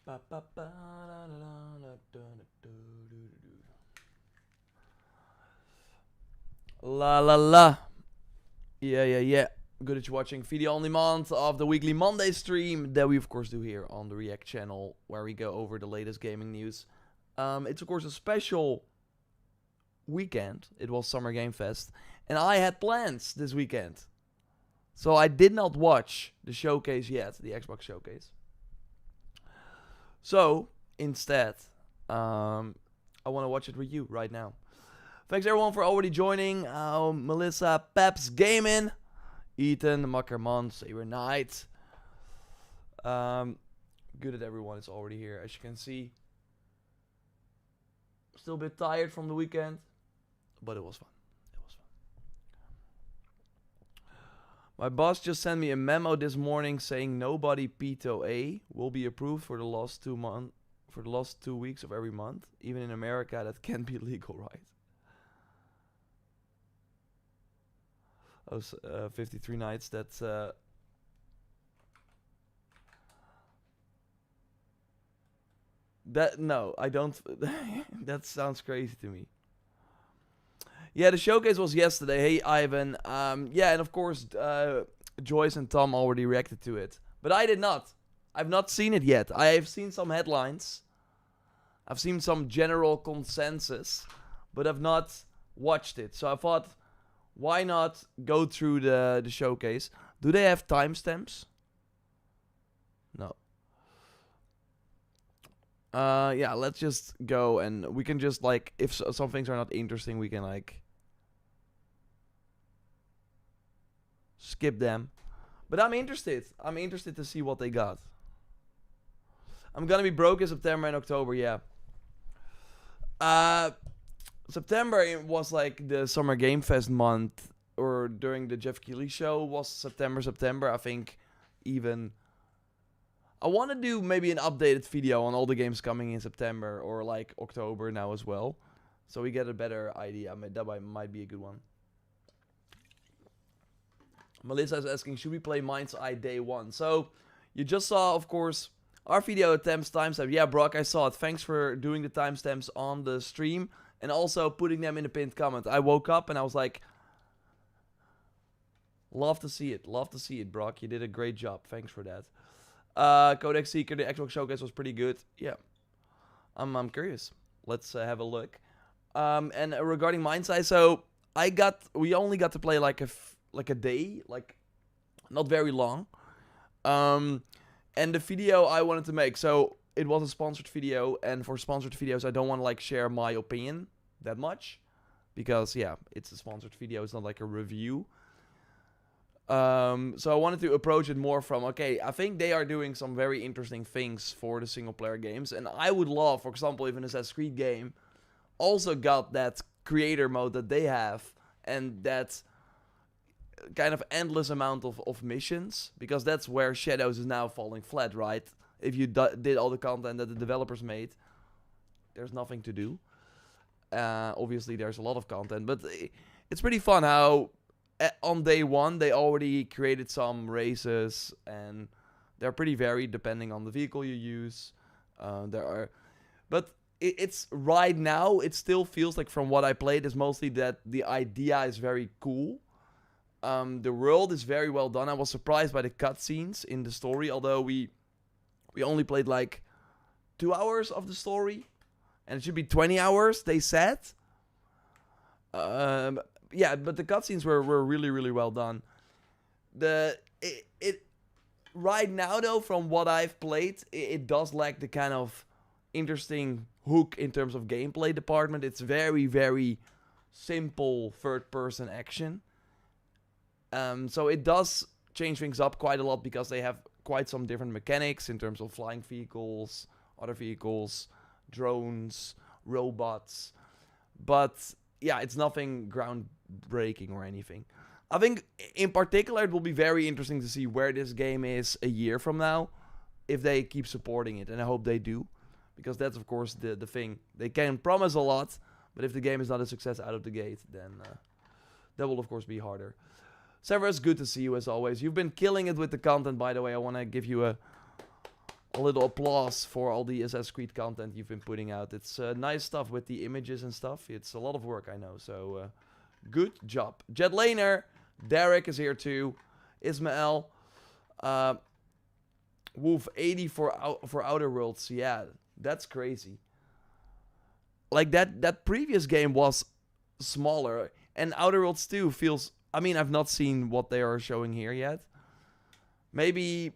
Ba, ba, ba, la, la, la, la, da, da, do, do, do, do. La la la. Yeah. Good that you're watching video on demand of the weekly Monday stream that we of course do here on the React channel, where we go over the latest gaming news. It's of course a special weekend. It was Summer Game Fest, and I had plans this weekend, so I did not watch the showcase yet, the Xbox showcase. So instead, I want to watch it with you right now. Thanks everyone for already joining. Melissa, Peps Gaming, Ethan, Makkerman, Saber Knight. Good that everyone is already here, as you can see. Still a bit tired from the weekend, but it was fun. My boss just sent me a memo this morning saying nobody P2A will be approved for the last 2 weeks of every month. Even in America, that can't be legal, right? 53 nights. That's no, I don't. That sounds crazy to me. Yeah, the showcase was yesterday. Hey, Ivan. Yeah, and of course, Joyce and Tom already reacted to it. But I did not. I've not seen it yet. I have seen some headlines. I've seen some general consensus. But I've not watched it. So I thought, why not go through the showcase? Do they have timestamps? No. Yeah, let's just go and we can just, like, if some things are not interesting, we can, like, skip them. But I'm interested. I'm interested to see what they got. I'm gonna be broke in September and October, yeah. September, it was like the Summer Game Fest month, or during the Jeff Keighley show was September. I think even... I want to do maybe an updated video on all the games coming in September, or like October now as well. So we get a better idea. That might be a good one. Melissa is asking, should we play Mind's Eye day one? So, you just saw, of course, our video attempts timestamp. Yeah, Brock, I saw it. Thanks for doing the timestamps on the stream. And also putting them in the pinned comment. I woke up and I was like, love to see it. Love to see it, Brock. You did a great job. Thanks for that. Codex Seeker, the Xbox showcase was pretty good. Yeah. I'm curious. Let's have a look. And regarding Mind's Eye, so we only got to play like a day, like not very long. And the video I wanted to make, so it was a sponsored video, and for sponsored videos I don't want to like share my opinion that much, because yeah, it's a sponsored video, it's not like a review. So I wanted to approach it more from, okay, I think they are doing some very interesting things for the single player games, and I would love, for example, if an Assassin's Creed game also got that creator mode that they have, and that kind of endless amount of missions, because that's where Shadows is now falling flat, right? If you did all the content that the developers made, there's nothing to do. Obviously there's a lot of content, but it's pretty fun how on day one they already created some races, and they're pretty varied depending on the vehicle you use. But it's right now, it still feels like, from what I played, is mostly that the idea is very cool. The world is very well done. I was surprised by the cutscenes in the story, although we only played like 2 hours of the story, and it should be 20 hours, they said. Yeah, but the cutscenes were really, really well done. Right now, though, from what I've played, it does lack the kind of interesting hook in terms of gameplay department. It's very, very simple third-person action. So it does change things up quite a lot, because they have quite some different mechanics in terms of flying vehicles, other vehicles, drones, robots. But yeah, it's nothing groundbreaking or anything. I think in particular it will be very interesting to see where this game is a year from now, if they keep supporting it, and I hope they do, because that's of course the thing. They can promise a lot, but if the game is not a success out of the gate, then that will of course be harder. Severus, good to see you as always. You've been killing it with the content, by the way. I want to give you a little applause for all the Assassin's Creed content you've been putting out. It's nice stuff with the images and stuff. It's a lot of work, I know. So, good job. Jet Laner, Derek is here too. Ismael, Wolf 80 for Outer Worlds. Yeah, that's crazy. Like that previous game was smaller, and Outer Worlds 2 feels. I mean, I've not seen what they are showing here yet. Maybe.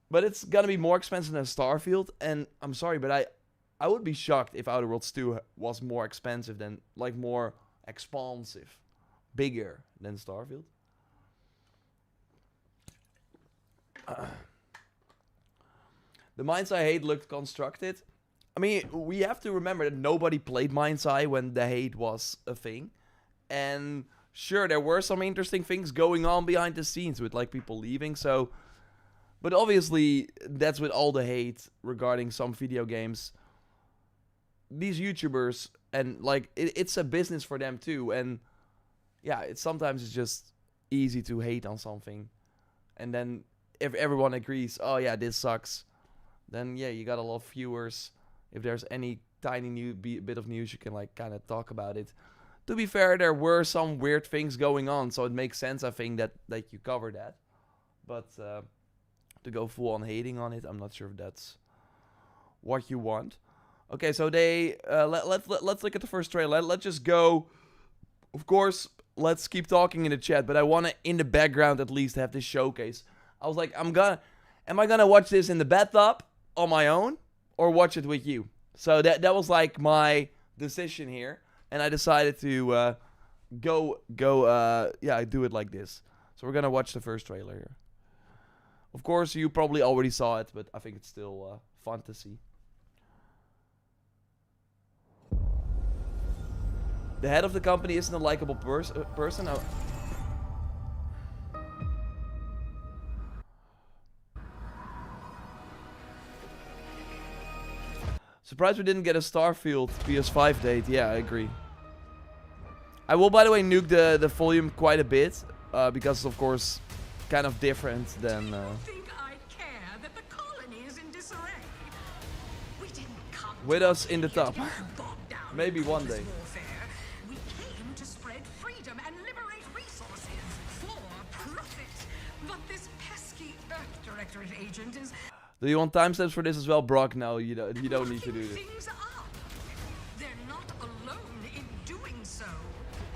But it's gonna be more expensive than Starfield, and I'm sorry, but I would be shocked if Outer Worlds 2 was more expensive than, like, more expansive, bigger than Starfield. The Mind's Eye hate looked constructed. I mean, we have to remember that nobody played Mind's Eye when the hate was a thing, and sure, there were some interesting things going on behind the scenes with, like, people leaving, so. But obviously, that's with all the hate regarding some video games. These YouTubers, and like, it's a business for them too. And yeah, sometimes it's just easy to hate on something. And then if everyone agrees, oh yeah, this sucks, then yeah, you got a lot of viewers. If there's any tiny bit of news, you can like kind of talk about it. To be fair, there were some weird things going on, so it makes sense, I think, that you cover that. But to go full on hating on it, I'm not sure if that's what you want. Okay, so they let's look at the first trailer. Let's just go. Of course, let's keep talking in the chat, but I want to in the background at least have this showcase. I was like, am I gonna watch this in the bathtub on my own or watch it with you? So that was like my decision here, and I decided to do it like this. So we're gonna watch the first trailer here. Of course, you probably already saw it, but I think it's still fun to see. The head of the company isn't a likable person. Surprised we didn't get a Starfield PS5 date. Yeah, I agree. I will, by the way, nuke the volume quite a bit, because, of course, kind of different than. Think I care that the colony is in disarray? We didn't come With us in the top. down Maybe one day. warfare. We came to spread freedom and liberate resources for profit. But this pesky Earth Directorate agent is. Do you want timestamps for this as well, Brock? No, you don't need to do this. Things up. They're not alone in doing so,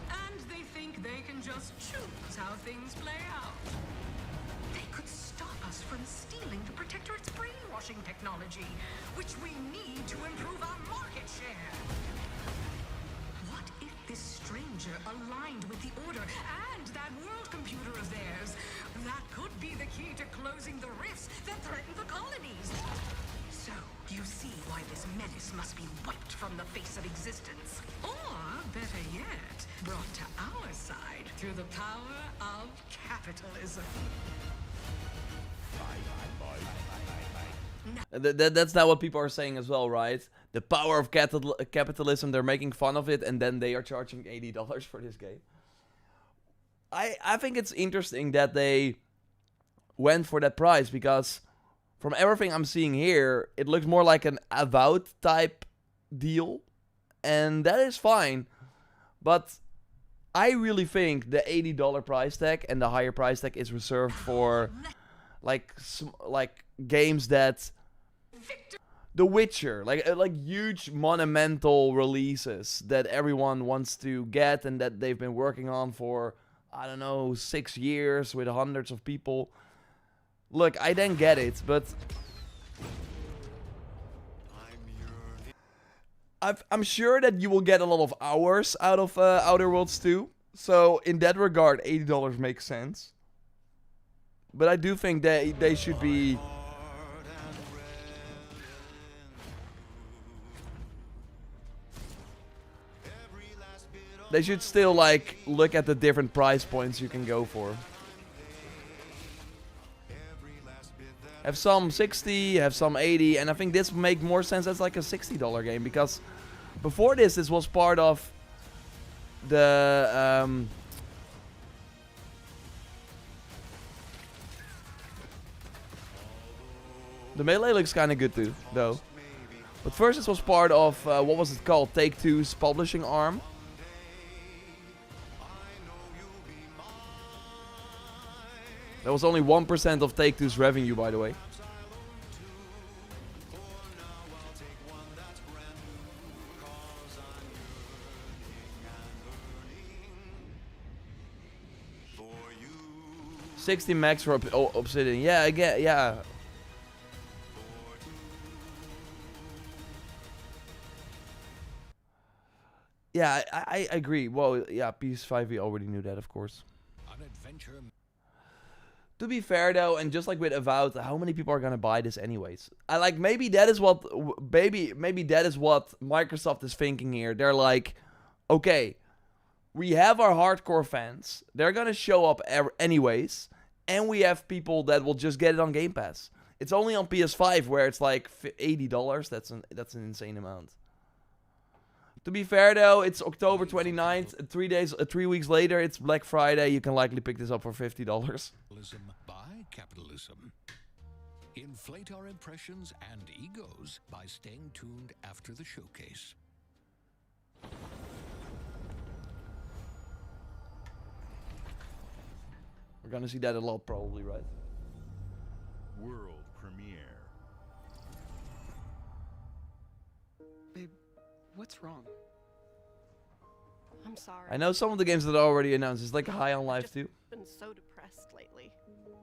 and they think they can just choose how things play out. They could stop us from stealing the Protectorate's brainwashing technology, which we need to improve our market share. What if this stranger aligned with the Order and that world computer of theirs? That could be the key to closing the rifts that threaten the colonies. So, you see why this menace must be wiped from the face of existence. Or, better yet, brought to our side through the power of capitalism. That's not what people are saying as well, right? The power of capitalism, they're making fun of it, and then they are charging $80 for this game. I think it's interesting that they went for that price, because from everything I'm seeing here, it looks more like an Avowed type deal, and that is fine. But I really think the $80 price tag and the higher price tag is reserved for like games that The Witcher, like huge monumental releases that everyone wants to get and that they've been working on for, I don't know, 6 years with hundreds of people. Look, I then get it, but I'm sure that you will get a lot of hours out of Outer Worlds 2. So in that regard, $80 makes sense. But I do think they should be. They should still like look at the different price points you can go for. Have some 60, have some 80, and I think this make more sense as like a $60 game, because before this was part of the The melee looks kind of good too, though. But first this was part of, what was it called? Take-Two's publishing arm. That was only 1% of Take-Two's revenue, by the way. $60 max for Obsidian. Yeah, again, yeah. Yeah, I agree. Well, yeah, PS5, we already knew that, of course. To be fair, though, and just like with Avowed, how many people are gonna buy this anyways? I like, maybe that is what, maybe that is what Microsoft is thinking here. They're like, okay, we have our hardcore fans. They're gonna show up anyways. And we have people that will just get it on Game Pass. It's only on PS5 where it's like $80. That's an insane amount. To be fair though, it's October 29th. 3 weeks later, it's Black Friday. You can likely pick this up for $50. By capitalism. Inflate our impressions and egos by staying tuned after the showcase. We're gonna see that a lot, probably, right? World premiere. Babe, what's wrong? I'm sorry. I know some of the games that are already announced. It's like High on Life too. I've been so depressed lately.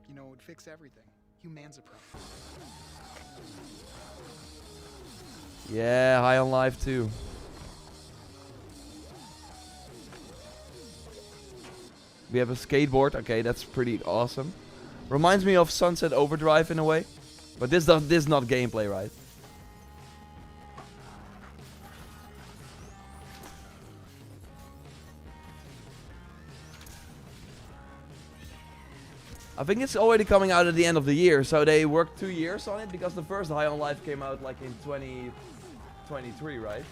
You know, it would fix everything. Humans a pro. Yeah, High on Life too. We have a skateboard. Okay, that's pretty awesome. Reminds me of Sunset Overdrive in a way. But this is not gameplay, right? I think it's already coming out at the end of the year. So they worked 2 years on it because the first High on Life came out like in 2023, right?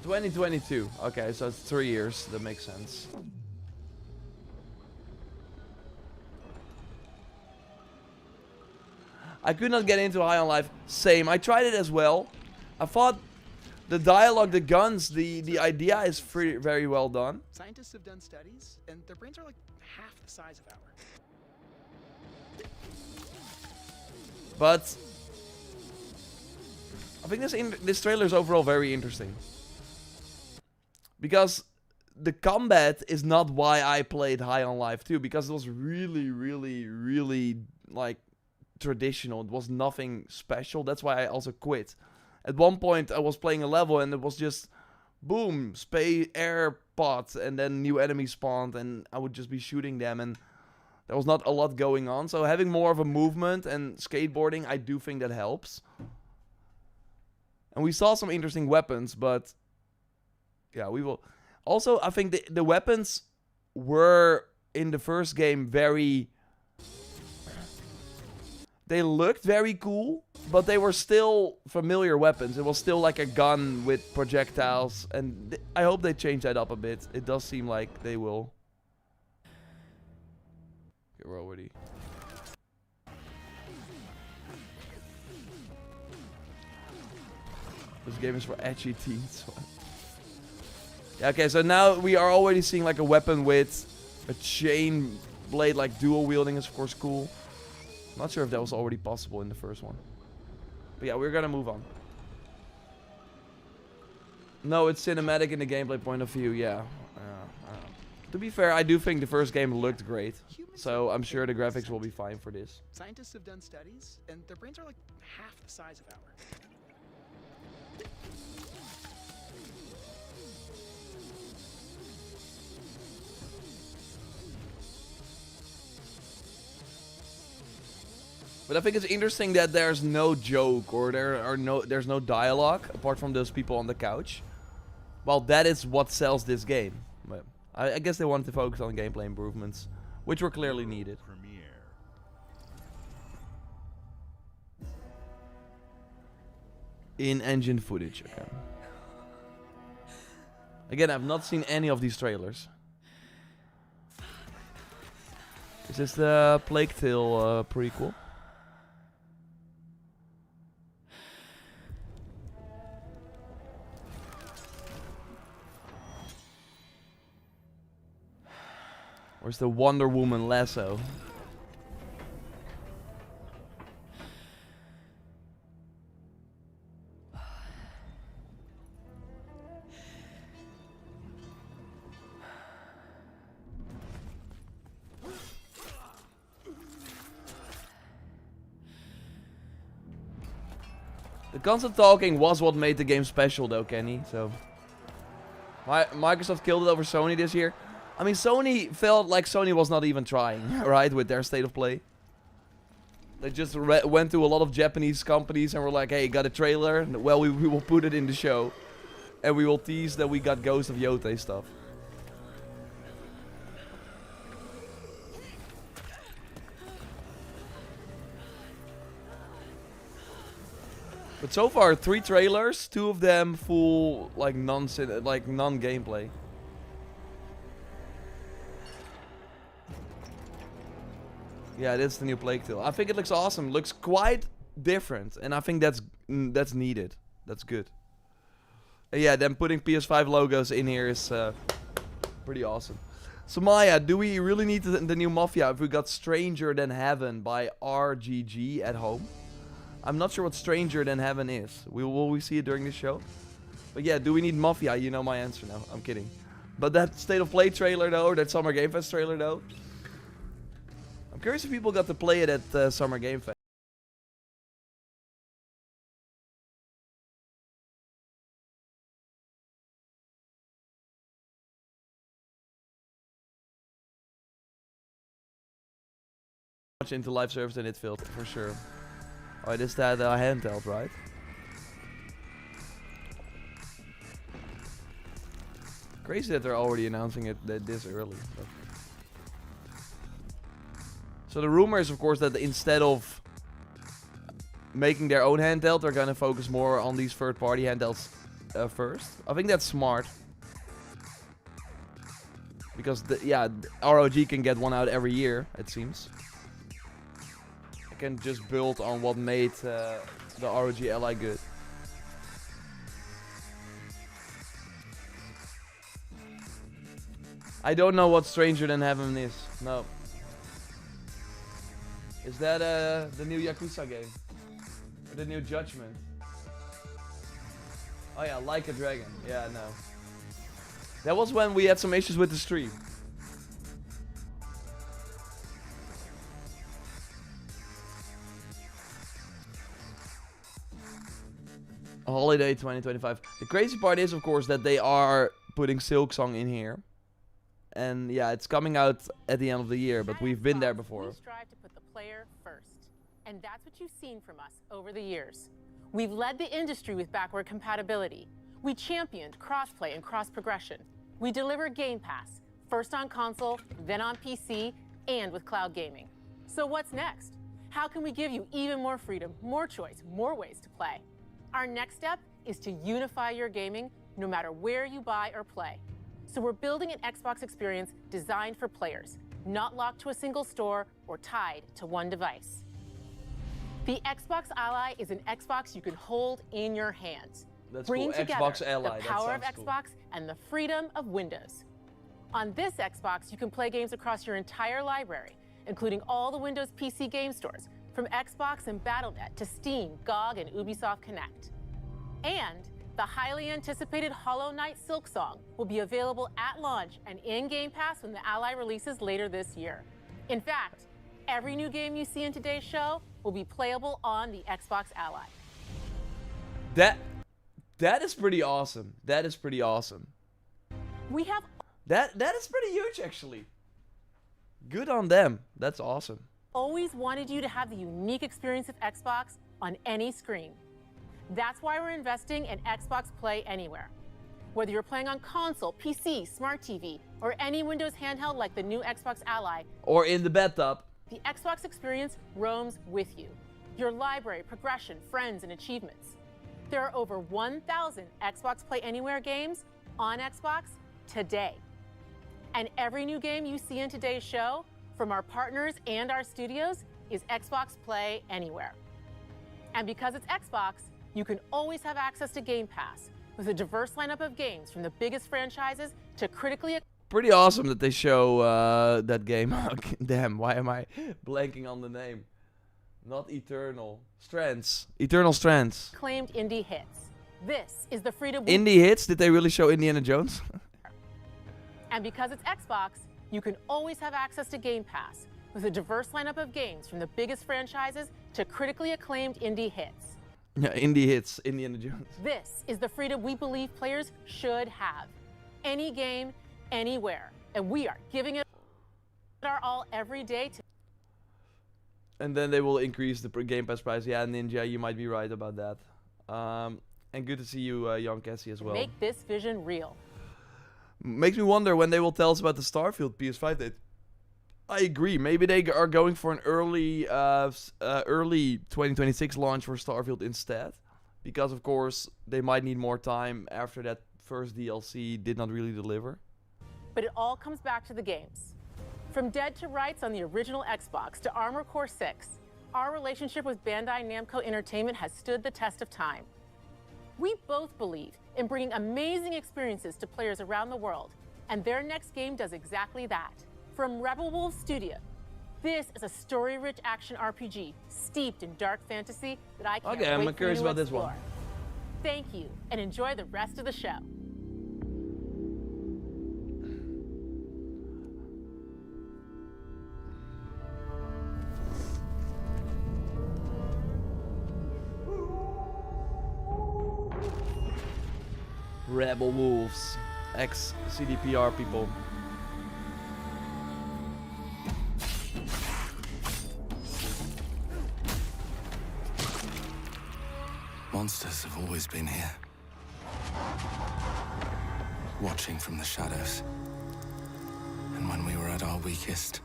(2022). Okay, so it's 3 years. That makes sense. I could not get into High on Life. Same. I tried it as well. I thought the dialogue, the guns, the idea is very well done. Scientists have done studies, and their brains are like half the size of ours. But I think this trailer is overall very interesting. Because the combat is not why I played High on Life 2. Because it was really, like, traditional. It was nothing special. That's why I also quit. At one point, I was playing a level and it was just, boom, space, air pods, and then new enemies spawned, and I would just be shooting them, and there was not a lot going on. So having more of a movement and skateboarding, I do think that helps. And we saw some interesting weapons, but yeah, we will. Also, I think the weapons were in the first game very... They looked very cool, but they were still familiar weapons. It was still like a gun with projectiles, and I hope they change that up a bit. It does seem like they will. Okay, we're already... This game is for edgy teens. Yeah, okay, so now we are already seeing like a weapon with a chain blade, like dual wielding is of course cool. Not sure if that was already possible in the first one. But yeah, we're gonna move on. No, it's cinematic in the gameplay point of view, yeah. To be fair, I do think the first game looked great. So I'm sure the graphics will be fine for this. Scientists have done studies, and their brains are like half the size of ours. But I think it's interesting that there's no joke or there's no dialogue apart from those people on the couch. Well, that is what sells this game. But I guess they wanted to focus on gameplay improvements, which were clearly needed. Premiere. In-engine footage. Okay. Again, I've not seen any of these trailers. Is this the Plague Tale prequel? Where's the Wonder Woman lasso? The constant talking was what made the game special though, Kenny, so... Microsoft killed it over Sony this year. I mean, Sony felt like Sony was not even trying, right, with their state of play. They just went to a lot of Japanese companies and were like, hey, got a trailer? Well, we will put it in the show. And we will tease that we got Ghost of Yotei stuff. But so far, 3 trailers, 2 of them full, like, non-gameplay. Yeah, that's the new Plague Tale. I think it looks awesome. Looks quite different, and I think that's needed. That's good. Yeah, then putting PS5 logos in here is pretty awesome. So Maya, do we really need the new Mafia if we got Stranger Than Heaven by RGG at home? I'm not sure what Stranger Than Heaven is. Will we see it during this show? But yeah, do we need Mafia? You know my answer now. I'm kidding. But that State of Play trailer though, or that Summer Game Fest trailer though. I'm curious if people got to play it at Summer Game Fest. Much into live service than it felt, for sure. Oh, it is that handheld, right? Crazy that they're already announcing it this early. But. So the rumor is, of course, that instead of making their own handheld, they're gonna focus more on these third-party handhelds first. I think that's smart. Because, ROG can get one out every year, it seems. Can just build on what made the ROG Ally good. I don't know what Stranger Than Heaven is. No. Is that the new Yakuza game? Or the new Judgment? Oh yeah, Like a Dragon. Yeah, no. That was when we had some issues with the stream. Holiday 2025. The crazy part is, of course, that they are putting Silksong in here. And yeah, it's coming out at the end of the year, but we've been there before. We strive to put the player first. And that's what you've seen from us over the years. We've led the industry with backward compatibility. We championed crossplay and cross-progression. We deliver Game Pass, first on console, then on PC, and with cloud gaming. So what's next? How can we give you even more freedom, more choice, more ways to play? Our next step is to unify your gaming no matter where you buy or play. So we're building an Xbox experience designed for players, not locked to a single store or tied to one device. The Xbox Ally is an Xbox you can hold in your hands, bringing together the power of Xbox and the freedom of Windows. On this Xbox, you can play games across your entire library, including all the Windows PC game stores, from Xbox and Battle.net to Steam, GOG, and Ubisoft Connect. And the highly anticipated Hollow Knight Silksong will be available at launch and in Game Pass when the Ally releases later this year. In fact, every new game you see in today's show will be playable on the Xbox Ally. That is pretty awesome. That is pretty awesome. We have... That is pretty huge, actually. Good on them. That's awesome. Always wanted you to have the unique experience of Xbox on any screen. That's why we're investing in Xbox Play Anywhere. Whether you're playing on console, PC, smart TV, or any Windows handheld like the new Xbox Ally, or in the bathtub, the Xbox experience roams with you. Your library, progression, friends, and achievements. There are over 1,000 Xbox Play Anywhere games on Xbox today. And every new game you see in today's show, from our partners and our studios, is Xbox Play Anywhere. And because it's Xbox, you can always have access to Game Pass with a diverse lineup of games from the biggest franchises to critically... Pretty awesome that they show that game. Damn, why am I blanking on the name? Not Eternal. Strands. Eternal Strands. acclaimed indie hits. This is the freedom... Indie hits? Did they really show Indiana Jones? And because it's Xbox, you can always have access to Game Pass with a diverse lineup of games from the biggest franchises to critically acclaimed indie hits. Yeah, indie hits. Indiana Jones. This is the freedom we believe players should have. Any game, anywhere. And we are giving it our all every day to... And then they will increase the Game Pass price. Yeah, Ninja, you might be right about that. And good to see you, Young Cassie, as well. make this vision real. Makes me wonder when they will tell us about the Starfield PS5 date. I agree. Maybe they are going for an early 2026 launch for Starfield instead. Because, of course, they might need more time after that first DLC did not really deliver. But it all comes back to the games. From Dead to Rights on the original Xbox to Armored Core 6, our relationship with Bandai Namco Entertainment has stood the test of time. We both believe in bringing amazing experiences to players around the world, and their next game does exactly that. From Rebel Wolves Studio, this is a story-rich action RPG steeped in dark fantasy that I can't Okay, I'm wait for curious you to about this one. explore. Thank you, and enjoy the rest of the show. Rebel Wolves. Ex-CDPR people. Monsters have always been here. Watching from the shadows. And when we were at our weakest,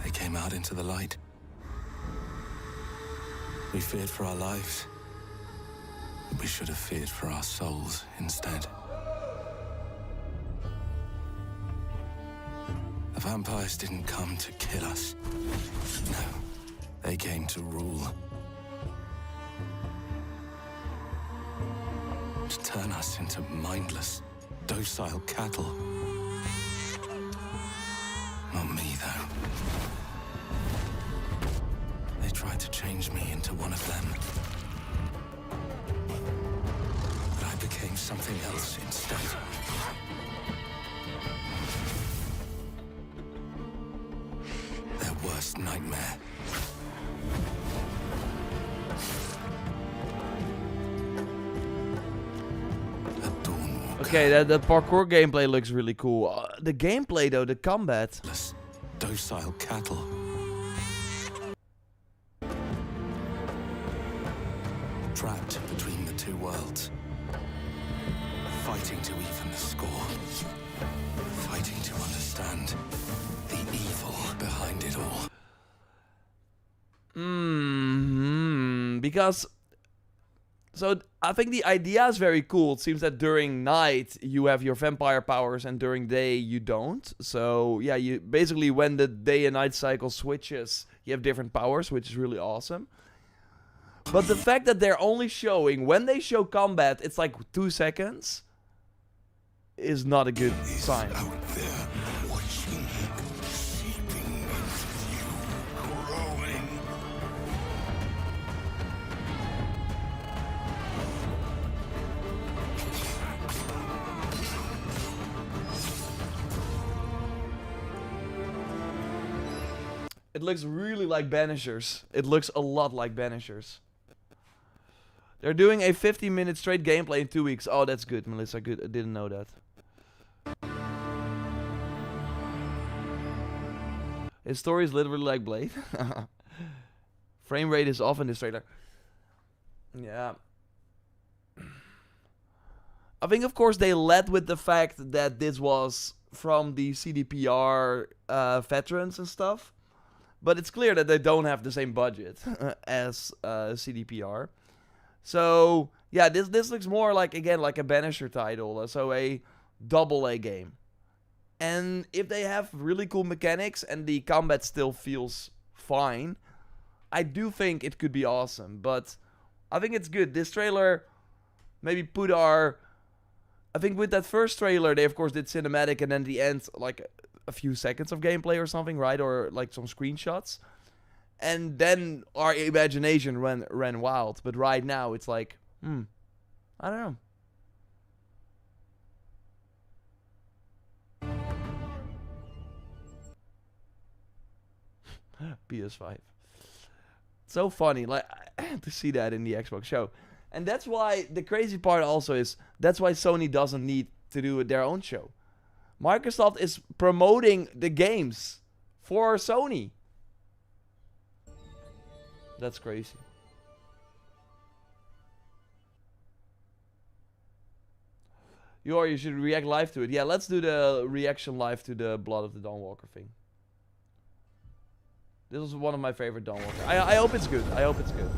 they came out into the light. We feared for our lives. But we should have feared for our souls instead. The vampires didn't come to kill us. No, they came to rule. To turn us into mindless, docile cattle. Not me, though. They tried to change me into one of them. But I became something else instead. Their worst nightmare. Okay, that parkour gameplay looks really cool. The gameplay though, the combat. Docile cattle. Trapped between the two worlds. Fighting to even the score. Fighting to understand the evil behind it all. Because... So, I think the idea is very cool. It seems that during night, you have your vampire powers, and during day, you don't. So, yeah, you basically, when the day and night cycle switches, you have different powers, which is really awesome. But the fact that they're only showing, when they show combat, it's like 2 seconds, is not a good sign. Out there, watching, seeping into you, growing. It looks really like Banishers. It looks a lot like Banishers. They're doing a 50-minute straight gameplay in 2 weeks. Oh, that's good, Melissa. Good. I didn't know that. His story is literally like Blade. Frame rate is off in this trailer. Yeah. I think, of course, they led with the fact that this was from the CDPR veterans and stuff. But it's clear that they don't have the same budget as CDPR. So yeah, this looks more like, again, like a Banisher title, so a AA game. And if they have really cool mechanics and the combat still feels fine, I do think it could be awesome. But I think it's good. This trailer maybe put our... I think with that first trailer, they of course did cinematic and then the end, like a few seconds of gameplay or something, right? Or like some screenshots. And then our imagination ran wild. But right now it's like, I don't know. PS5. So funny, like, to see that in the Xbox show. And that's why the crazy part also is, that's why Sony doesn't need to do their own show. Microsoft is promoting the games for Sony. That's crazy. You should react live to it. Yeah, let's do the reaction live to the Blood of the Dawnwalker thing. This was one of my favorite Dawnwalker. I hope it's good. I hope it's good.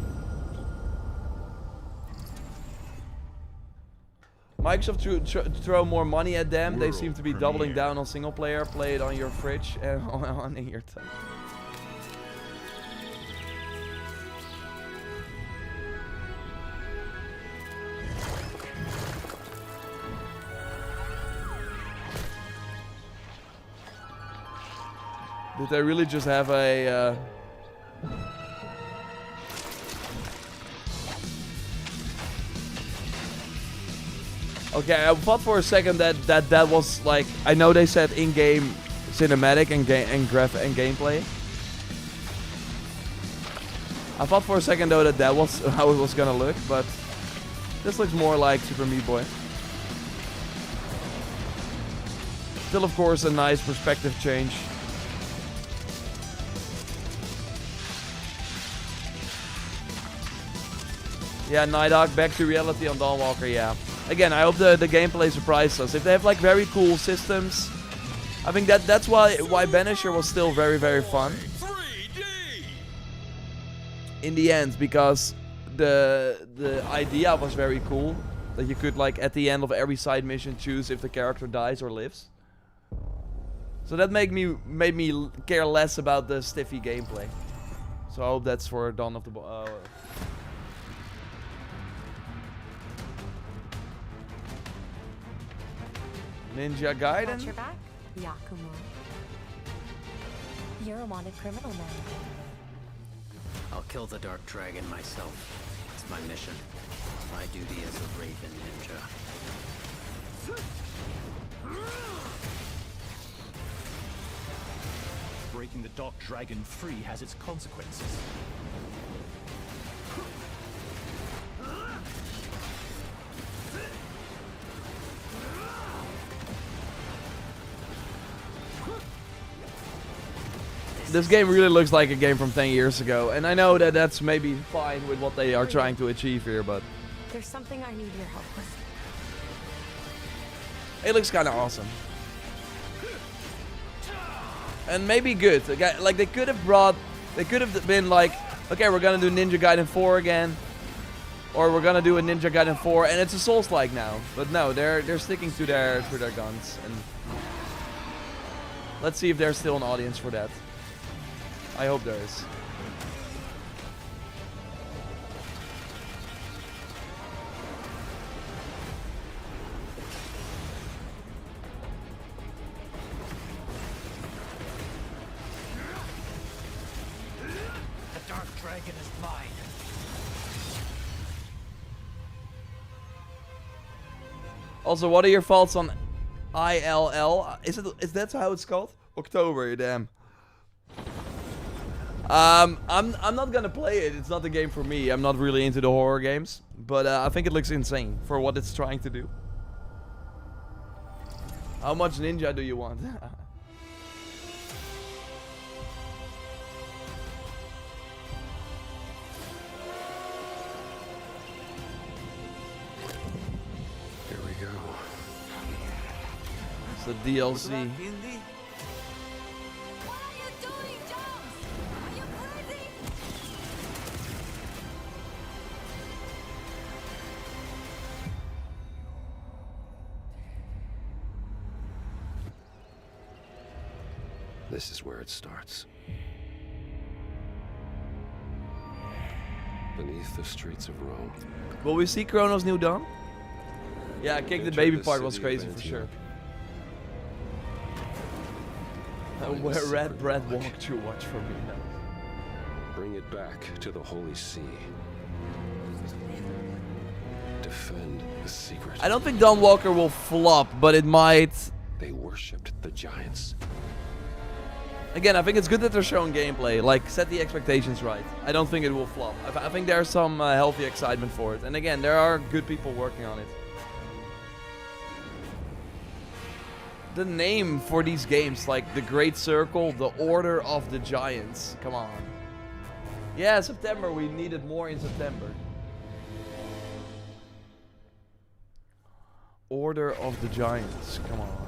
Microsoft throw more money at them. They seem to be doubling down on single player. Play it on your fridge and on in your time. Did they really just have a... Okay, I thought for a second that was like... I know they said in-game cinematic and gameplay. I thought for a second though that was how it was gonna look, but... This looks more like Super Meat Boy. Still, of course, a nice perspective change. Yeah, Nighthawk back to reality on Dawnwalker, yeah. Again, I hope the gameplay surprises us. If they have like very cool systems, I think that's why Banisher was still very, very fun. 3D! In the end, because the idea was very cool. That you could, like, at the end of every side mission choose if the character dies or lives. So that made me care less about the stiffy gameplay. So I hope that's for Dawn of the... Ninja Gaiden? Watch your back, Yakumo. You're a wanted criminal now. I'll kill the Dark Dragon myself. It's my mission. My duty as a Raven Ninja. Breaking the Dark Dragon free has its consequences. This game really looks like a game from 10 years ago, and I know that that's maybe fine with what they are trying to achieve here, but... There's something I need your help with. It looks kind of awesome. And maybe good. Like, they could have been like, okay, we're gonna do Ninja Gaiden 4 again. Or we're gonna do a Ninja Gaiden 4, and it's a Souls-like now. But no, they're sticking to their guns. And let's see if there's still an audience for that. I hope there is. The Dark Dragon is mine. Also, what are your thoughts on ILL? Is that how it's called? October, damn. I'm not gonna play it. It's not the game for me. I'm not really into the horror games, but I think it looks insane for what it's trying to do. How much ninja do you want? Here we go. It's the DLC. This is where it starts. Beneath the streets of Rome. Will we see Kronos' new dawn? Yeah, kick the baby part was crazy for sure. Where Red Bread walkthrough, watch for me now. Bring it back to the Holy See. Defend the secret. I don't think Dawn Walker will flop, but it might. They worshipped the giants. Again, I think it's good that they're showing gameplay. Like, set the expectations right. I don't think it will flop. I think there's some healthy excitement for it. And again, there are good people working on it. The name for these games, like the Great Circle, the Order of the Giants. Come on. Yeah, September. We needed more in September. Order of the Giants. Come on.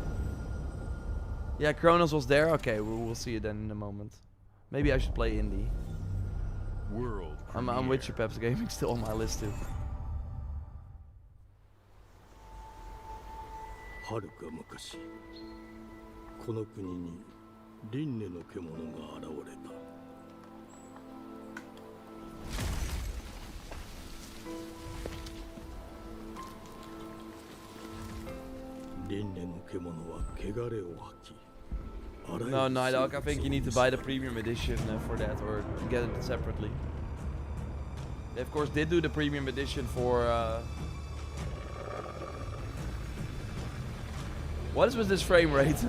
Yeah, Kronos was there. Okay, we'll see it then in a moment. Maybe I should play indie. World I'm with you, Peps Gaming. Still on my list too. はるか昔この国に輪廻の獣が現れた輪廻の獣は汚れを吐き No, Night Hawk, I think you need to buy the premium edition for that, or get it separately. They of course did do the premium edition for what is with this frame rate?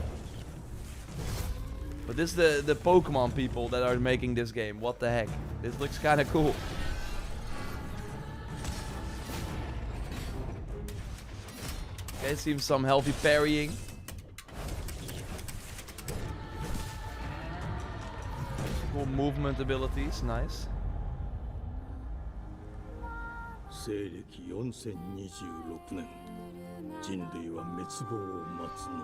But this is the Pokemon people that are making this game. What the heck? This looks kinda cool. Okay, seems some healthy parrying. Cool movement abilities, nice. 西暦4026年人類は滅亡を待つのみ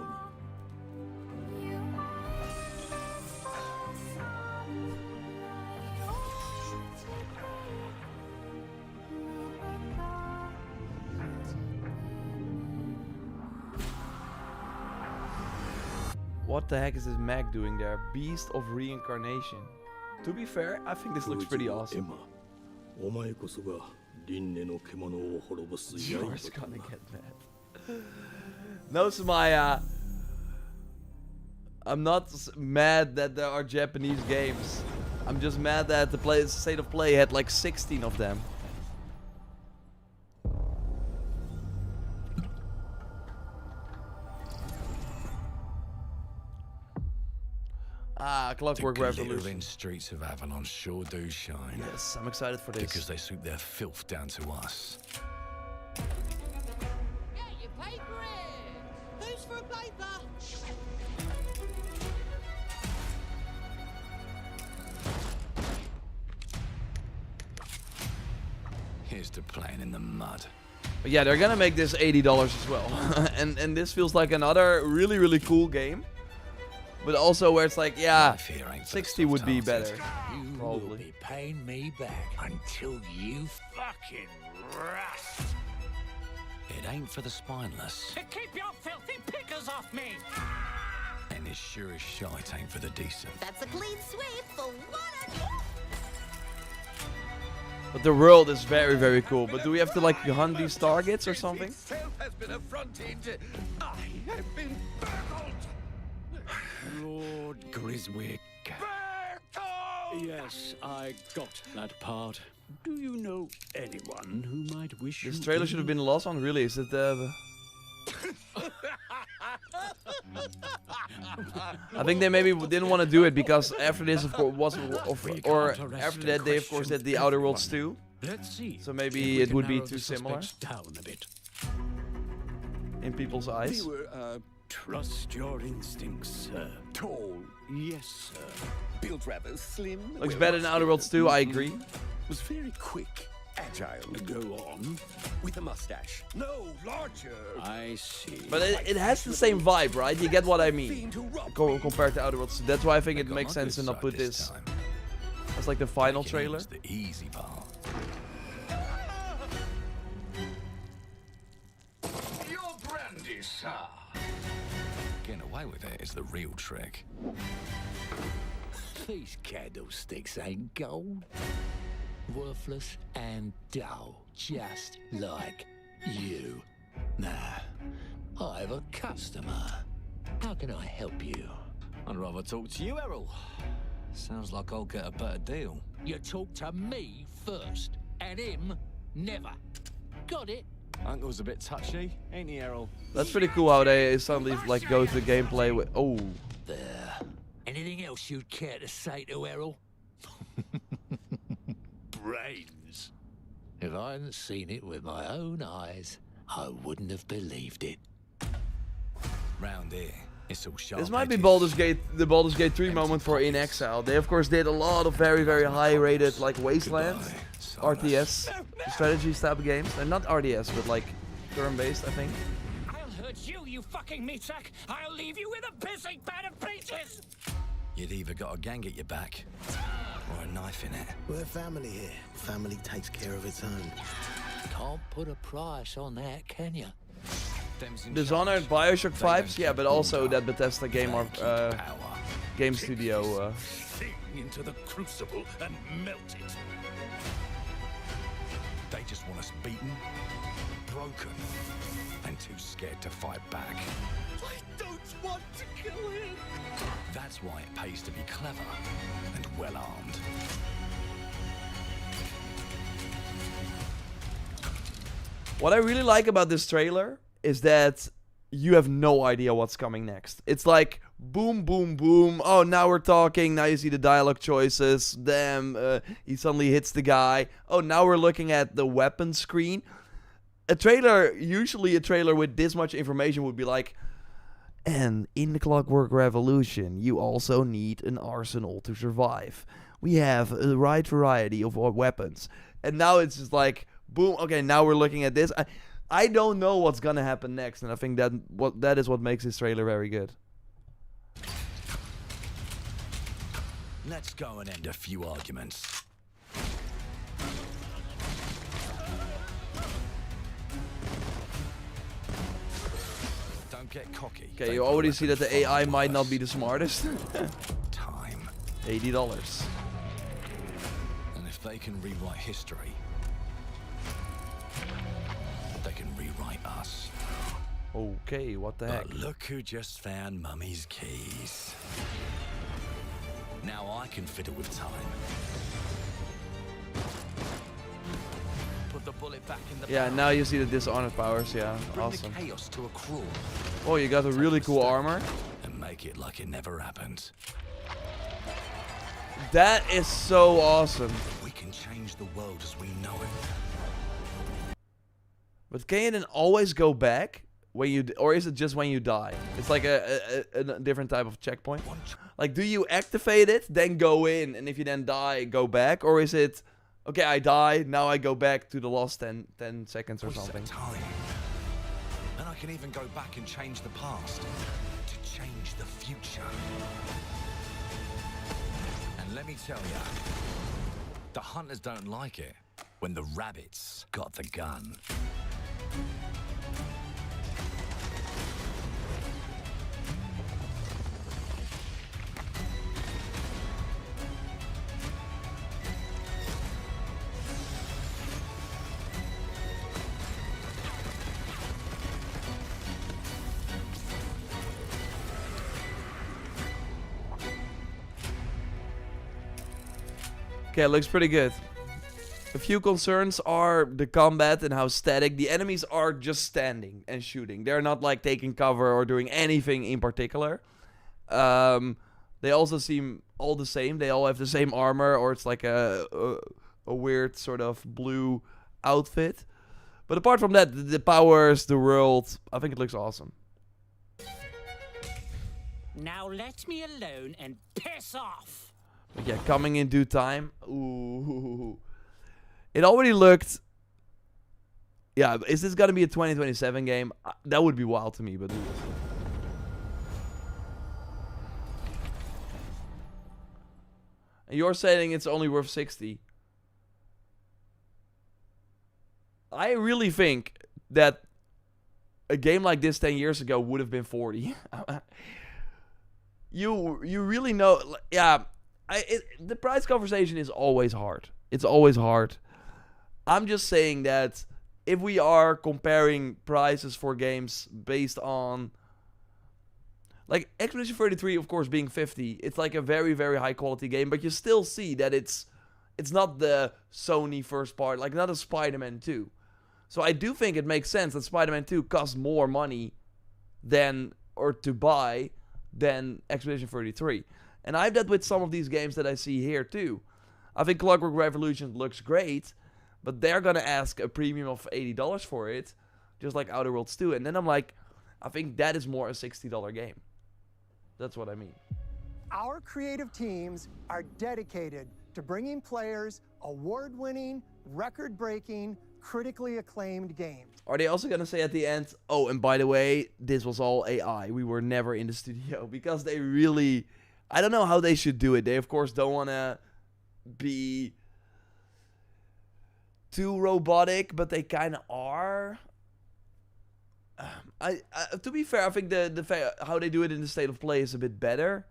What the heck is this Mag doing there? Beast of Reincarnation. To be fair, I think this looks pretty awesome. Jor's gonna get mad. No, Samaya. I'm not mad that there are Japanese games. I'm just mad that the State of Play had like 16 of them. Ah, Clockwork Revolution. The glittering streets of Avalon sure do shine. Yes, I'm excited for this. Because they suit their filth down to us. Get your paper in! Who's for a paper? Here's to playing in the mud. But yeah, they're gonna make this $80 as well. and this feels like another really, really cool game. But also where it's like, yeah, 60 would be better. You Probably. will be paying me back until you fucking rust. It ain't for the spineless. To keep your filthy pickers off me! And as sure as shite ain't for the decent. That's a clean sweep for one. But the world is very, very cool. But do we have to like hunt these targets or something? Has been affronted. I have been burgled. Lord Griswick. Yes, I got that part. Do you know anyone who might wish This trailer should have been the last one, really. Is it I think they maybe didn't want to do it because after this, of course, or after that, they of course did the Outer Worlds 2. Let's see. So maybe it would be too similar down a bit. in people's eyes. Trust your instincts, sir. Tall, yes, sir. Built rather slim. Looks better than Outer Worlds 2, I agree. Was very quick, agile. Go on. With a mustache. No, larger. I see. But it has the same vibe, right? You get what I mean. Compared to Outer Worlds 2. That's why I think it makes sense to not put this as like the final trailer. The easy part. Your brandy, sir. Getting away with it is the real trick. These candlesticks ain't gold. Worthless and dull, just like you. Nah, I have a customer. How can I help you? I'd rather talk to you, Errol. Sounds like I'll get a better deal. You talk to me first, and him never. Got it? Uncle's a bit touchy, ain't he, Errol? That's pretty cool how they suddenly like go to the gameplay with. Oh. There. Anything else you'd care to say to Errol? Brains. If I hadn't seen it with my own eyes, I wouldn't have believed it. Round here, it's all sharp. This might be edges. the Baldur's Gate 3 moment for In Exile. They of course did a lot of very, very high rated like Wasteland, RTS, strategy type of games. They're not RDS, but like turn-based, I think. I'll hurt you, you fucking meatsack! I'll leave you with a pissing bed of pieces! You'd either got a gang at your back, or a knife in it. We're family here. Family takes care of its own. Can't put a price on that, can you? Dishonored, Bioshock vibes, yeah, but also that Bethesda game game studio. Thing into the crucible and melt it. They just want us beaten, broken, and too scared to fight back. I don't want to kill him. That's why it pays to be clever and well armed. What I really like about this trailer is that you have no idea what's coming next. It's like boom, boom, boom. Oh, now we're talking. Now you see the dialogue choices. Damn, he suddenly hits the guy. Oh, now we're looking at the weapon screen. Usually a trailer with this much information would be like, and in the Clockwork Revolution, you also need an arsenal to survive. We have a right variety of weapons. And now it's just like, boom, okay, now we're looking at this. I don't know what's gonna happen next, and I think that is what makes this trailer very good. Let's go and end a few arguments. Don't get cocky. Okay, you already see that the AI might not be the smartest. Time. $80. And if they can rewrite history, they can rewrite us. Okay, what the heck? But look who just found Mummy's keys. Now I can fiddle with time. Put the bullet back in the Yeah, barrel. now you see the Dishonored powers, yeah. Bring Awesome. the chaos to a crawl. Oh, you got a really cool armor. And make it like it never happened. That is so awesome. We can change the world as we know it. But can you then always go back when you, or is it just when you die? It's like a different type of checkpoint. Like, do you activate it, then go in, and if you then die, go back, or is it, okay, I die, now I go back to the last 10 seconds or something? Time. And I can even go back and change the past to change the future. And let me tell ya, the hunters don't like it when the rabbits got the gun. Okay, it looks pretty good. A few concerns are the combat and how static. The enemies are just standing and shooting. They're not like taking cover or doing anything in particular. They also seem all the same. They all have the same armor, or it's like a weird sort of blue outfit. But apart from that, the powers, the world, I think it looks awesome. Now let me alone and piss off. But yeah, coming in due time. Ooh. It already looked... Yeah, is this gonna be a 2027 game? That would be wild to me, but... And you're saying it's only worth 60. I really think that a game like this 10 years ago would have been 40. you really know, yeah. The price conversation is always hard. It's always hard. I'm just saying that if we are comparing prices for games based on, like, Expedition 33, of course, being 50, it's like a very, very high quality game, but you still see that it's not the Sony first part, like not a Spider-Man 2. So I do think it makes sense that Spider-Man 2 costs more money to buy than Expedition 33. And I have that with some of these games that I see here too. I think Clockwork Revolution looks great, but they're gonna ask a premium of $80 for it, just like Outer Worlds 2. And then I'm like, I think that is more a $60 game. That's what I mean. Our creative teams are dedicated to bringing players award-winning, record-breaking, critically acclaimed games. Are they also gonna say at the end, oh, and by the way, this was all AI. We were never in the studio. Because they really, I don't know how they should do it. They, of course, don't want to be too robotic, but they kind of are. To be fair, I think how they do it in the State of Play is a bit better.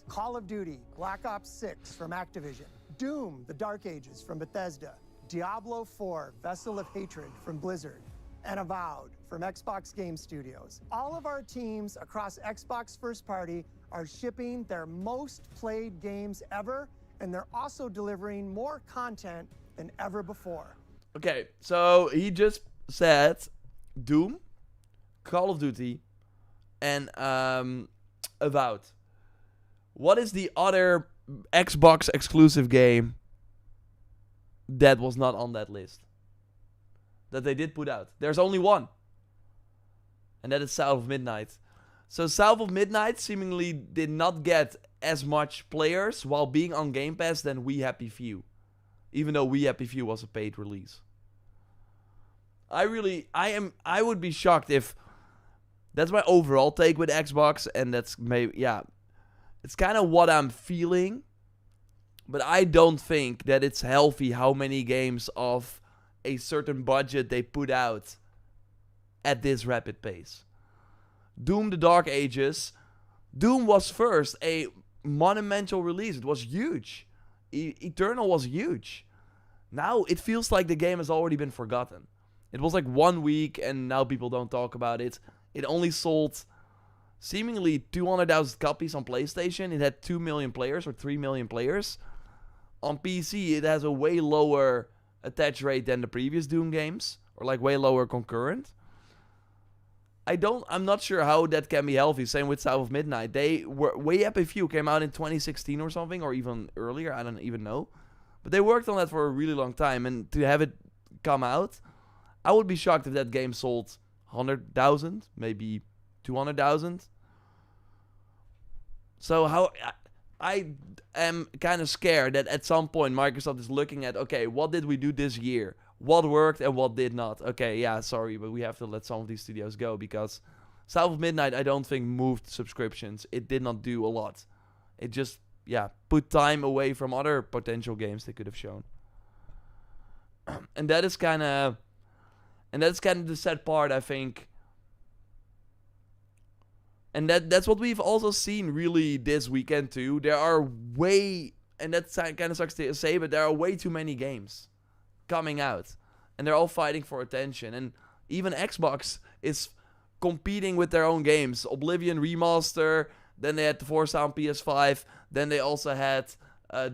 Call of Duty, Black Ops 6 from Activision, Doom, The Dark Ages from Bethesda, Diablo 4, Vessel of Hatred from Blizzard, and Avowed from Xbox Game Studios. All of our teams across Xbox First Party are shipping their most played games ever, and they're also delivering more content than ever before. Okay, so he just said Doom, Call of Duty, and Avowed. What is the other Xbox exclusive game that was not on that list? That they did put out. There's only one. And that is South of Midnight. So South of Midnight seemingly did not get as much players while being on Game Pass than We Happy Few. Even though We Happy Few was a paid release. I would be shocked if... That's my overall take with Xbox, and that's maybe, yeah... It's kind of what I'm feeling, but I don't think that it's healthy how many games of a certain budget they put out at this rapid pace. Doom: The Dark Ages. Doom was first a monumental release. It was huge. Eternal was huge. Now it feels like the game has already been forgotten. It was like 1 week and now people don't talk about it. It only sold... seemingly 200,000 copies on PlayStation. It had 2 million players or 3 million players. On PC, it has a way lower attach rate than the previous Doom games. Or like way lower concurrent. I'm not sure how that can be healthy. Same with South of Midnight. They were way up a few. Came out in 2016 or something. Or even earlier. I don't even know. But they worked on that for a really long time. And to have it come out, I would be shocked if that game sold 100,000. Maybe 200,000. So I am kind of scared that at some point Microsoft is looking at, okay, what did we do this year? What worked and what did not? Okay, yeah, sorry, but we have to let some of these studios go because South of Midnight, I don't think, moved subscriptions. It did not do a lot. It just, yeah, put time away from other potential games they could have shown. And that is kind of... And that's kind of the sad part, I think. And that's what we've also seen really this weekend too. There are way... And that kind of sucks to say, but there are way too many games coming out. And they're all fighting for attention. And even Xbox is competing with their own games. Oblivion Remaster. Then they had the Forza on PS5. Then they also had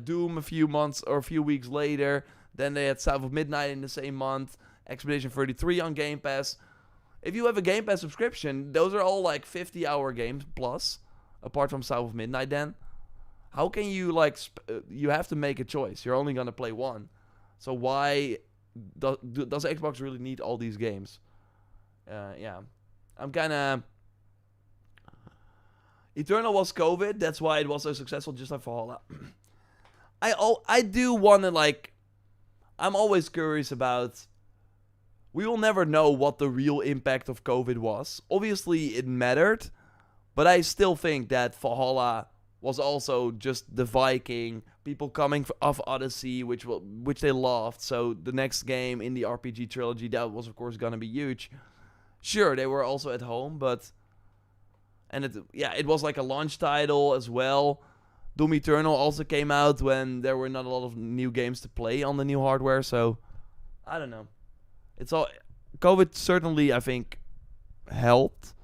Doom a few weeks later. Then they had South of Midnight in the same month. Expedition 33 on Game Pass. If you have a Game Pass subscription, those are all like 50-hour games plus. Apart from South of Midnight then. How can you like... you have to make a choice. You're only going to play one. So why... Does Xbox really need all these games? Yeah. I'm kind of... Eternal was COVID. That's why it was so successful, just like Valhalla. I do want to like... I'm always curious about... We will never know what the real impact of COVID was. Obviously, it mattered. But I still think that Valhalla was also just the Viking. People coming off Odyssey, which they loved. So the next game in the RPG trilogy, that was of course going to be huge. Sure, they were also at home, but... And it was like a launch title as well. Doom Eternal also came out when there were not a lot of new games to play on the new hardware, so I don't know. COVID certainly, I think, helped,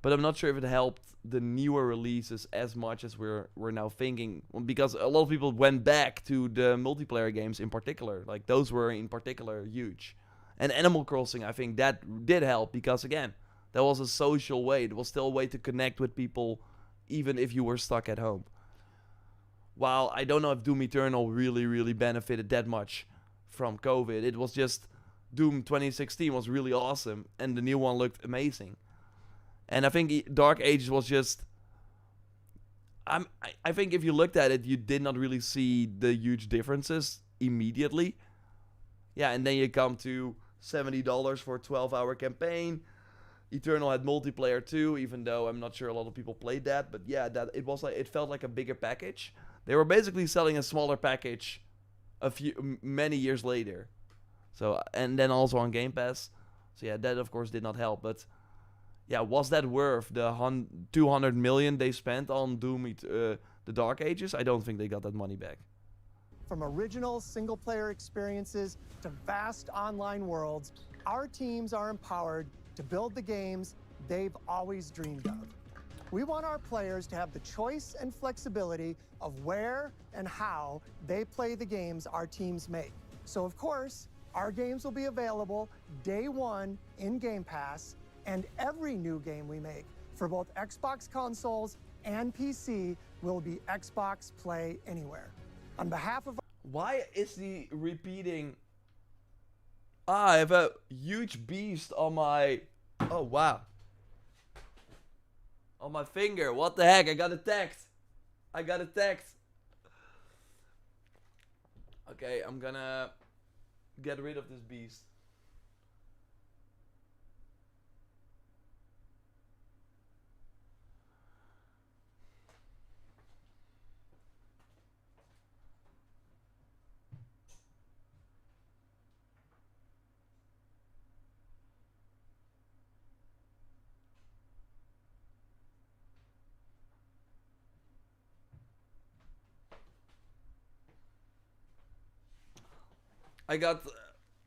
but I'm not sure if it helped the newer releases as much as we're now thinking, because a lot of people went back to the multiplayer games in particular. Like, those were in particular huge. And Animal Crossing, I think that did help, because again, that was a social way. It was still a way to connect with people even if you were stuck at home. While I don't know if Doom Eternal really, really benefited that much from COVID. It was just Doom 2016 was really awesome, and the new one looked amazing. And I think Dark Ages was just... I think if you looked at it, you did not really see the huge differences immediately. Yeah, and then you come to $70 for a 12-hour campaign. Eternal had multiplayer too, even though I'm not sure a lot of people played that. But yeah, it felt like a bigger package. They were basically selling a smaller package many years later. So, and then also on Game Pass. So yeah, that of course did not help. But yeah, was that worth the $200 million they spent on Doom, the Dark Ages? I don't think they got that money back. From original single-player experiences to vast online worlds, our teams are empowered to build the games they've always dreamed of. We want our players to have the choice and flexibility of where and how they play the games our teams make. So of course, our games will be available day one in Game Pass, and every new game we make for both Xbox consoles and PC will be Xbox Play Anywhere. On behalf of... Why is he repeating... I have a huge beast on my... Oh, wow. On my finger. What the heck? I got a text. Okay, I'm gonna get rid of this beast.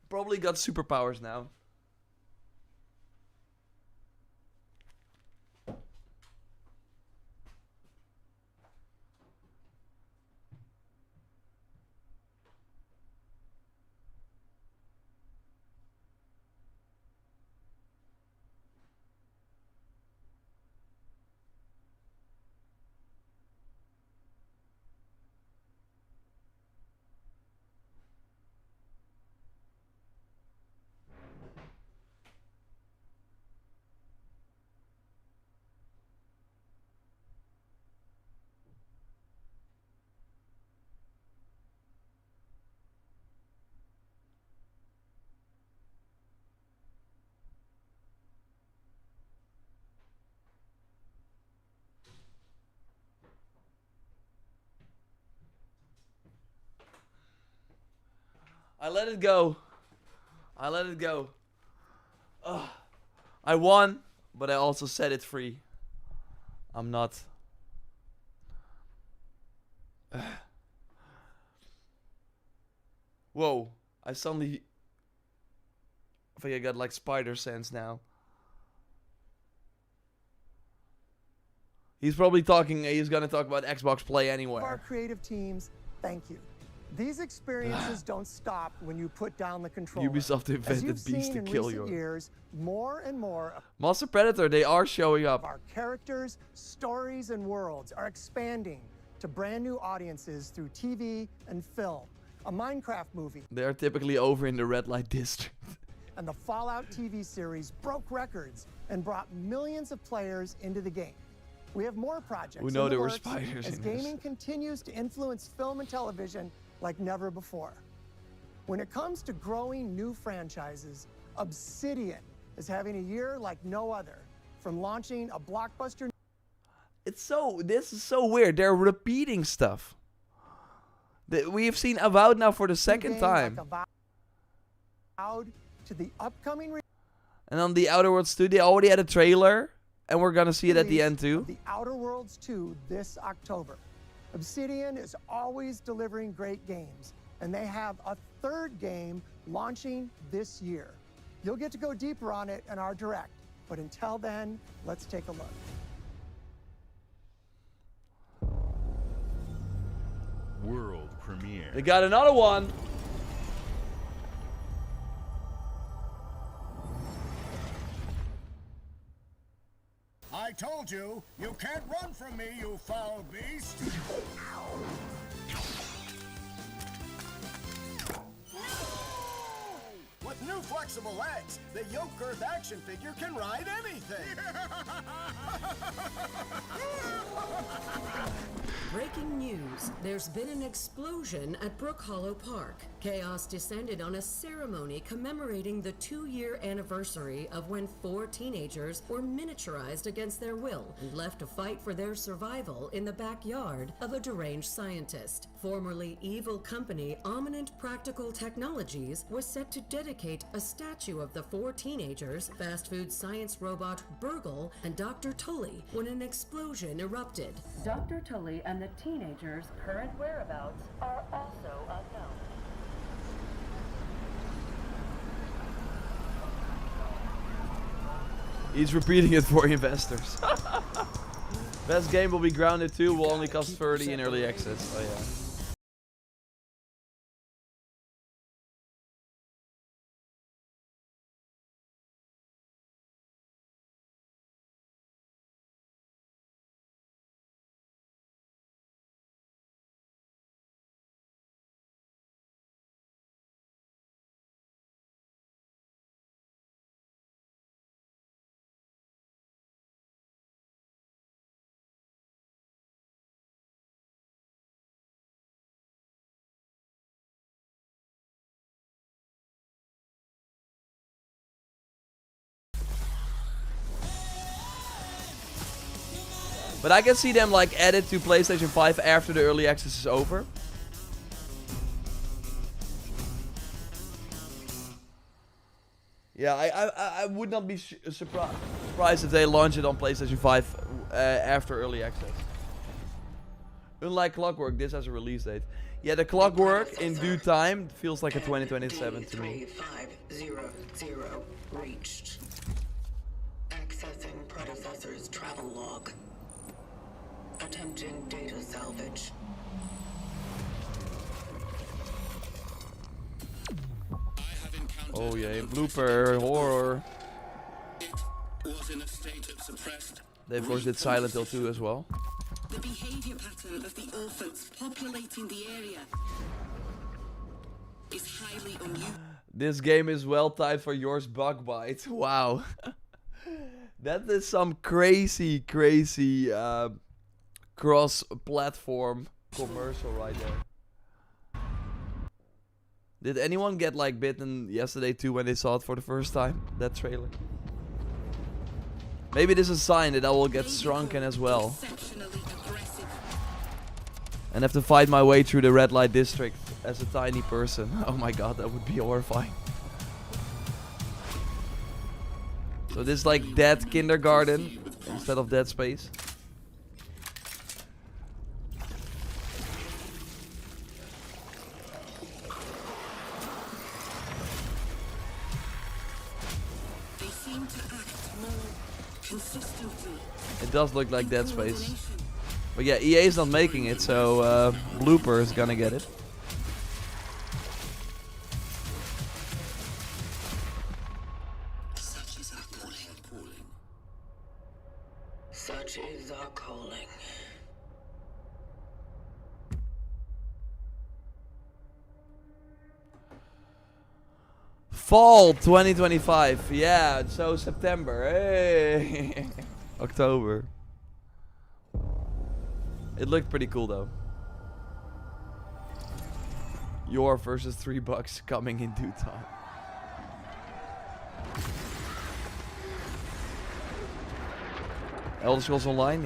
Probably got superpowers now. I let it go. Ugh. I won, but I also set it free. I'm not... Whoa. I think I got like spider sense now. He's probably he's gonna talk about Xbox Play Anywhere. Our creative teams, thank you. These experiences don't stop when you put down the controller. Ubisoft invented beasts to kill you. Years, more and more Monster Predator, they are showing up. Our characters, stories, and worlds are expanding to brand new audiences through TV and film. A Minecraft movie. They are typically over in the red light district. And the Fallout TV series broke records and brought millions of players into the game. We have more projects We know there were spiders as in gaming this. continues to influence film and television like never before. When it comes to growing new franchises, Obsidian is having a year like no other. From launching a blockbuster... This is so weird. They're repeating stuff. We have seen Avowed now for the second time. Like Avowed to the upcoming... And on the Outer Worlds 2, they already had a trailer. And we're gonna see it at the end release too. of The Outer Worlds 2 this October. Obsidian is always delivering great games, and they have a third game launching this year. You'll get to go deeper on it in our Direct, but until then, let's take a look. World premiere. They got another one. I told you, you can't run from me, you foul beast! With new flexible legs, the yoke girth action figure can ride anything! Breaking news. There's been an explosion at Brook Hollow Park. Chaos descended on a ceremony commemorating the 2-year anniversary of when 4 teenagers were miniaturized against their will and left to fight for their survival in the backyard of a deranged scientist. Formerly evil company Ominent Practical Technologies was set to dedicate a statue of the 4 teenagers, fast food science robot Burgle, and Dr. Tully when an explosion erupted. Dr. Tully and the teenagers' current whereabouts are also unknown. He's repeating it for investors. Best game will be Grounded 2, will only cost 30 in early access. Oh yeah. But I can see them like add it to PlayStation 5 after the early access is over. Yeah, I would not be surprised if they launch it on PlayStation 5 after early access. Unlike Clockwork, this has a release date. Yeah, the Clockwork in due time feels like a 2027 to me. 500 reached. Accessing predecessor's travel log. Attempting data salvage. Oh yeah, blooper, horror. Was in a state of suppressed. They of course did Silent Hill 2 as well. The behavior pattern of the orphans populating the area is highly unusual. This game is well timed for yours bug bite. Wow. That is some crazy cross-platform commercial right there. Did anyone get like bitten yesterday too when they saw it for the first time? That trailer. Maybe this is a sign that I will get shrunken as well. And have to fight my way through the red light district as a tiny person. Oh my god, that would be horrifying. So this is like Dead Kindergarten instead of Dead Space. They seem to act more consistently. It does look like Dead Space. But yeah, EA is not making it, so Blooper is gonna get it. Such is our calling. Such is our calling. Fall 2025. Yeah, so September. Hey. October. It looked pretty cool though. Your versus $3 coming in due time. Elder Scrolls Online.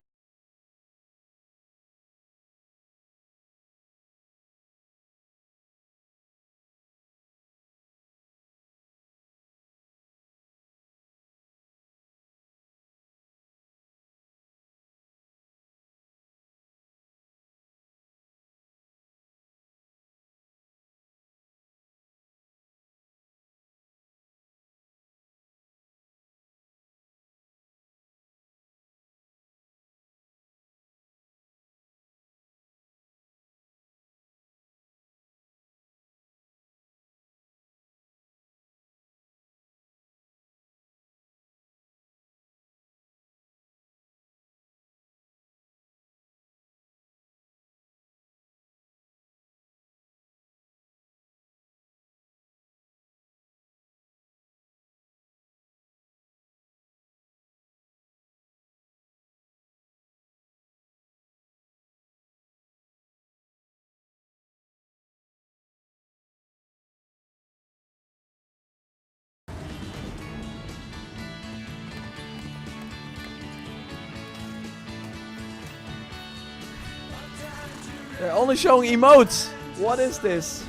They're only showing emotes. What is this?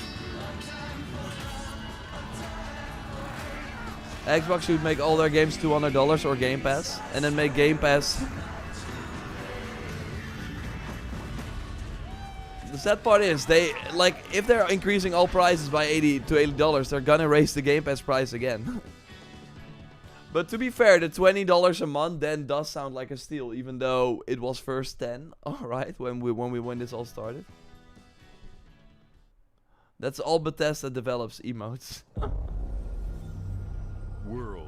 Xbox should make all their games $200 or Game Pass, and then make Game Pass. The sad part is, they like if they're increasing all prices by $80 to $80, they're gonna raise the Game Pass price again. But to be fair, the $20 a month then does sound like a steal, even though it was first 10. All right, when this all started. That's all Bethesda develops emotes.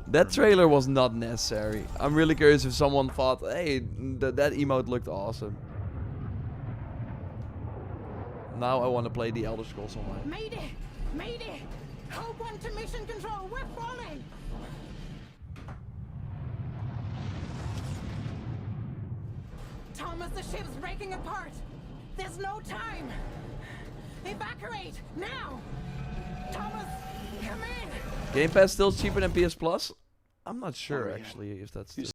That trailer was not necessary. I'm really curious if someone thought, hey, that emote looked awesome. Now I want to play the Elder Scrolls Online. Mayday! Mayday! Code 1 to mission control, we're falling! Thomas, the ship's breaking apart! There's no time! Evacuate! Now! Thomas, come in! Game Pass still cheaper than PS Plus? I'm not sure actually if that's still.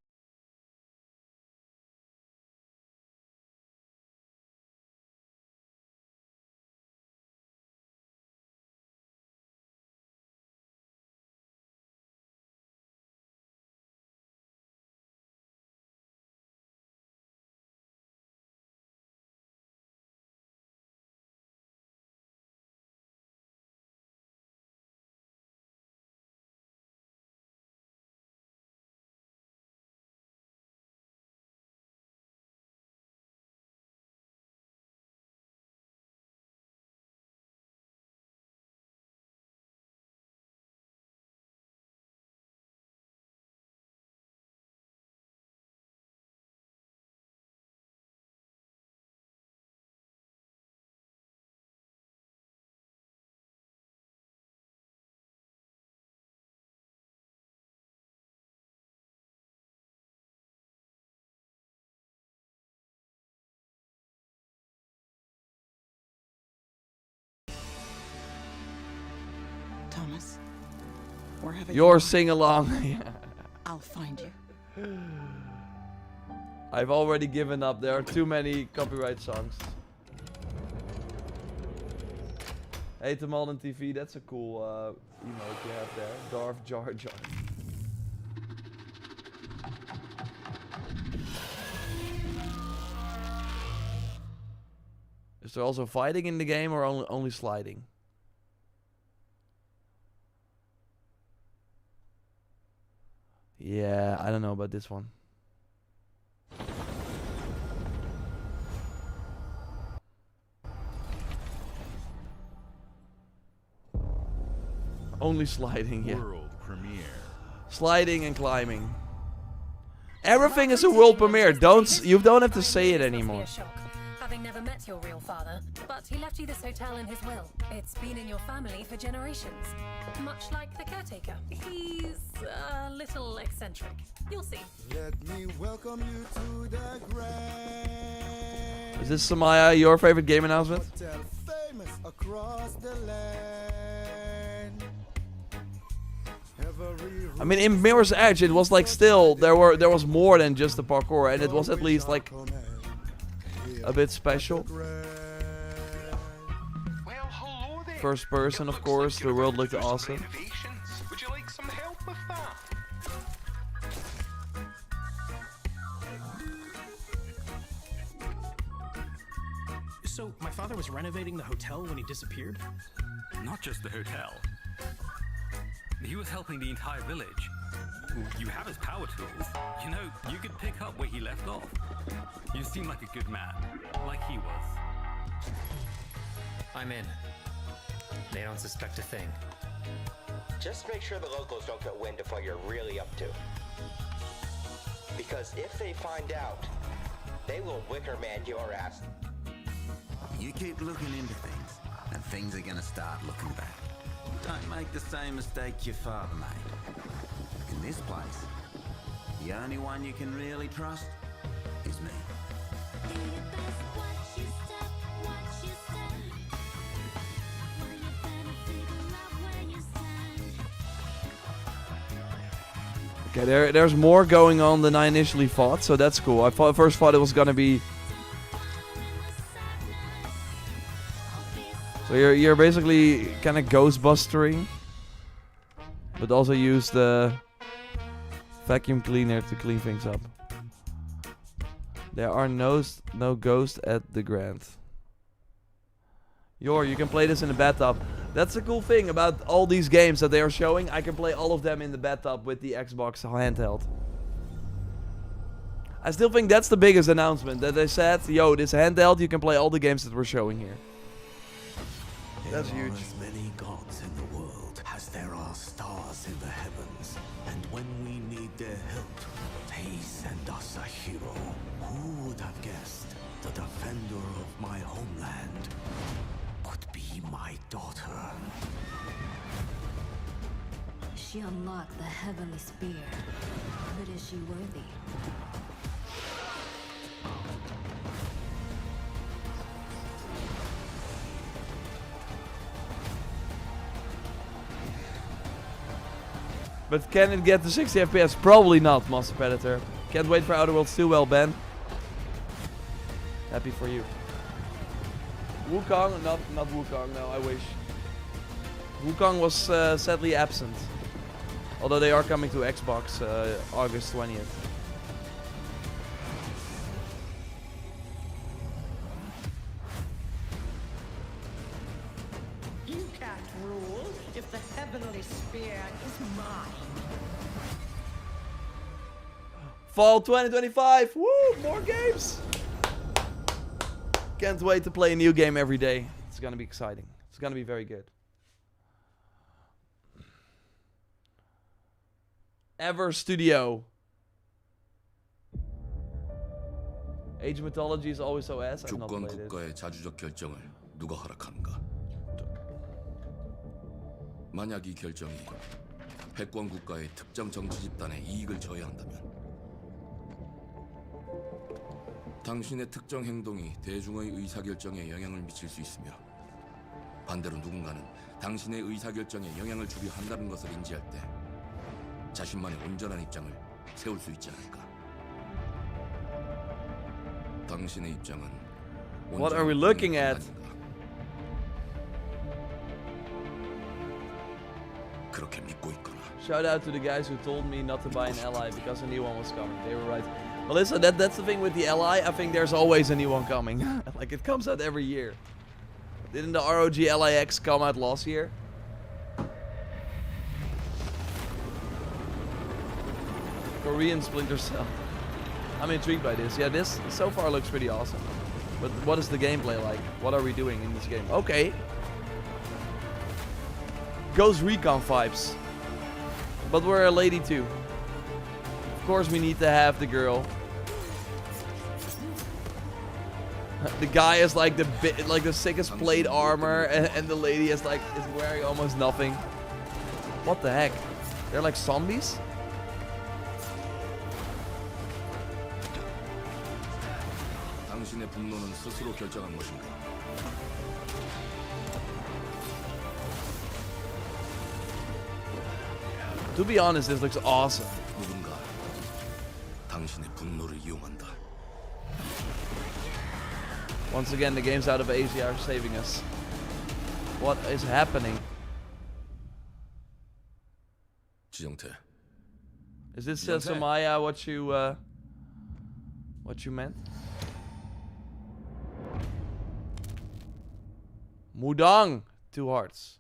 Thomas, wherever Your sing-along. I'll find you. I've already given up. There are too many copyright songs. Hey, Tamalden TV, that's a cool emote you have there. Darth Jar Jar. Is there also fighting in the game or only sliding? Yeah, I don't know about this one. Only sliding, yeah. World premiere. Sliding and climbing. Everything is a world premiere. You don't have to say it anymore. Having never met your real father, but he left you this hotel in his will. It's been in your family for generations. Much like the caretaker. He's a little eccentric. You'll see. Let me welcome you to the grand. Is this, Samaya, your favorite game announcement? Hotel famous across the land. I mean, in Mirror's Edge, it was like still there was more than just the parkour, and it was at least like a bit special. First person, of course. The world looked awesome. Would you like some help with that? So, my father was renovating the hotel when he disappeared? Not just the hotel. He was helping the entire village. You have his power tools. You know, you could pick up where he left off. You seem like a good man, like he was. I'm in. They don't suspect a thing. Just make sure the locals don't get wind of what you're really up to. Because if they find out, they will wicker man your ass. You keep looking into things, and things are gonna start looking bad. Don't make the same mistake your father made. In this place, the only one you can really trust is me. Okay, there's more going on than I initially thought, so that's cool. I first thought it was gonna be So you're basically kind of ghostbustering, but also use the vacuum cleaner to clean things up. There are no ghosts at the Grand. You can play this in the bathtub. That's the cool thing about all these games that they are showing. I can play all of them in the bathtub with the Xbox handheld. I still think that's the biggest announcement, that they said, yo, this handheld, you can play all the games that we're showing here. That's huge. There are as many gods in the world as there are stars in the heavens. And when we need their help, they send us a hero. Who would have guessed the defender of my homeland would be my daughter? She unlocked the heavenly spear, but is she worthy? But can it get to 60 FPS? Probably not, Monster Predator. Can't wait for Outer Worlds 2, well, Ben. Happy for you. Wukong? Not Wukong, no, I wish. Wukong was sadly absent. Although they are coming to Xbox August 20th. You can't rule if the heavenly spear is mine. Fall 2025! Woo! More games! Can't wait to play a new game every day. It's gonna be exciting. It's gonna be very good. Ever Studio. Age of Mythology is always so ass. I've not 주권 played it. 국가의 자주적 결정을 누가 허락하는가? 만약 이 결정이 패권 국가의 특정 정치 집단의 이익을 저해한다면 당신의 특정 행동이 대중의 의사결정에 영향을 미칠 수 있으며 반대로 누군가는 당신의 의사결정에 영향을 주려 한다는 것을 인지할 때 자신만의 온전한 입장을 세울 수 있지 않을까? 당신의 입장은 What are we looking at? 그렇게 믿고 있거나. Shout out to the guys who told me not to buy an ally because a new one was coming. They were right. Melissa, that's the thing with the ally. I think there's always a new one coming. Like it comes out every year. Didn't the ROG LIX come out last year? Korean Splinter Cell. I'm intrigued by this. Yeah, this so far looks pretty awesome. But what is the gameplay like? What are we doing in this game? Okay. Ghost Recon vibes. But we're a lady too. Of course we need to have the girl. The guy is like the sickest plate armor, and the lady is wearing almost nothing. What the heck? They're like zombies? 당신의 분노는 스스로 결정한 것인가? To be honest, this looks awesome. 누군가 당신의 분노를 이용한다. Once again, the games out of Asia are saving us. What is happening? 지정태. Is this Somaya what you meant? Mudang, 2 hearts.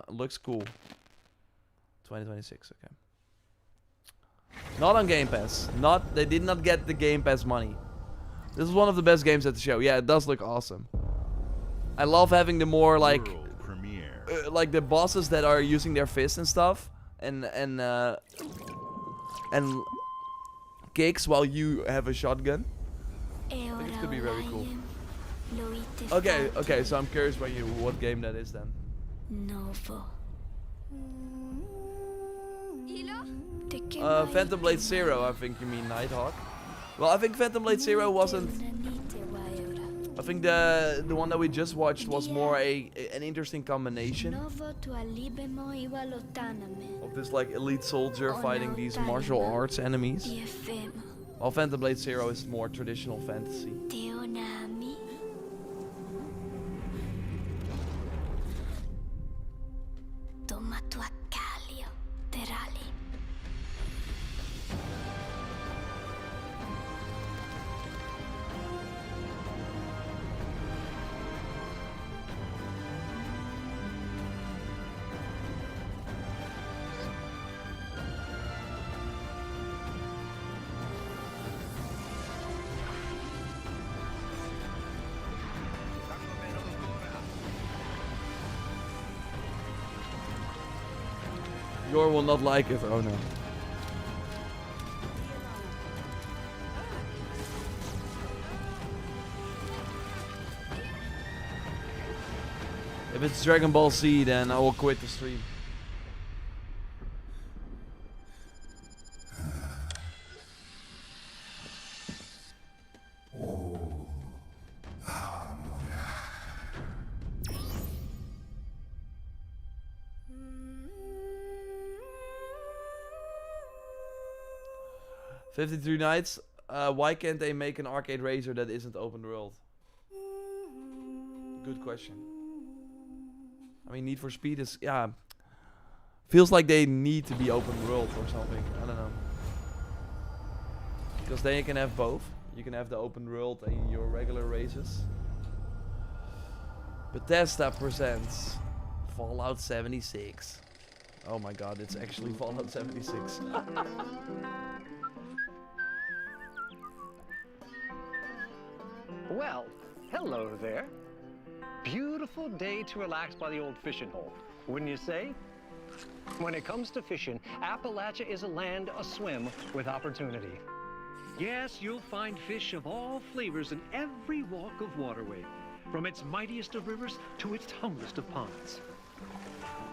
Looks cool. 2026, okay. Not on Game Pass. They did not get the Game Pass money. This is one of the best games at the show. Yeah, it does look awesome. I love having the more like the bosses that are using their fists and stuff, and kicks while you have a shotgun. I think it could be very cool. Okay, so I'm curious by you what game that is then. Novo. Phantom Blade Zero, I think you mean Nighthawk. Well, I think Phantom Blade Zero wasn't. I think the one that we just watched was more an interesting combination of this like elite soldier fighting these martial arts enemies. While Phantom Blade Zero is more traditional fantasy. Jor will not like it. Oh no. If it's Dragon Ball Z, then I will quit the stream. "53 Nights. Why can't they make an arcade racer that isn't open world?" Good question. I mean, Need for Speed is, yeah, feels like they need to be open world or something. I don't know. Because then you can have both. You can have the open world and your regular races. Bethesda presents Fallout 76. Oh my god, it's actually Fallout 76. Well, hello there. Beautiful day to relax by the old fishing hole, wouldn't you say? When it comes to fishing, Appalachia is a land aswim with opportunity. Yes, you'll find fish of all flavors in every walk of waterway, from its mightiest of rivers to its humblest of ponds.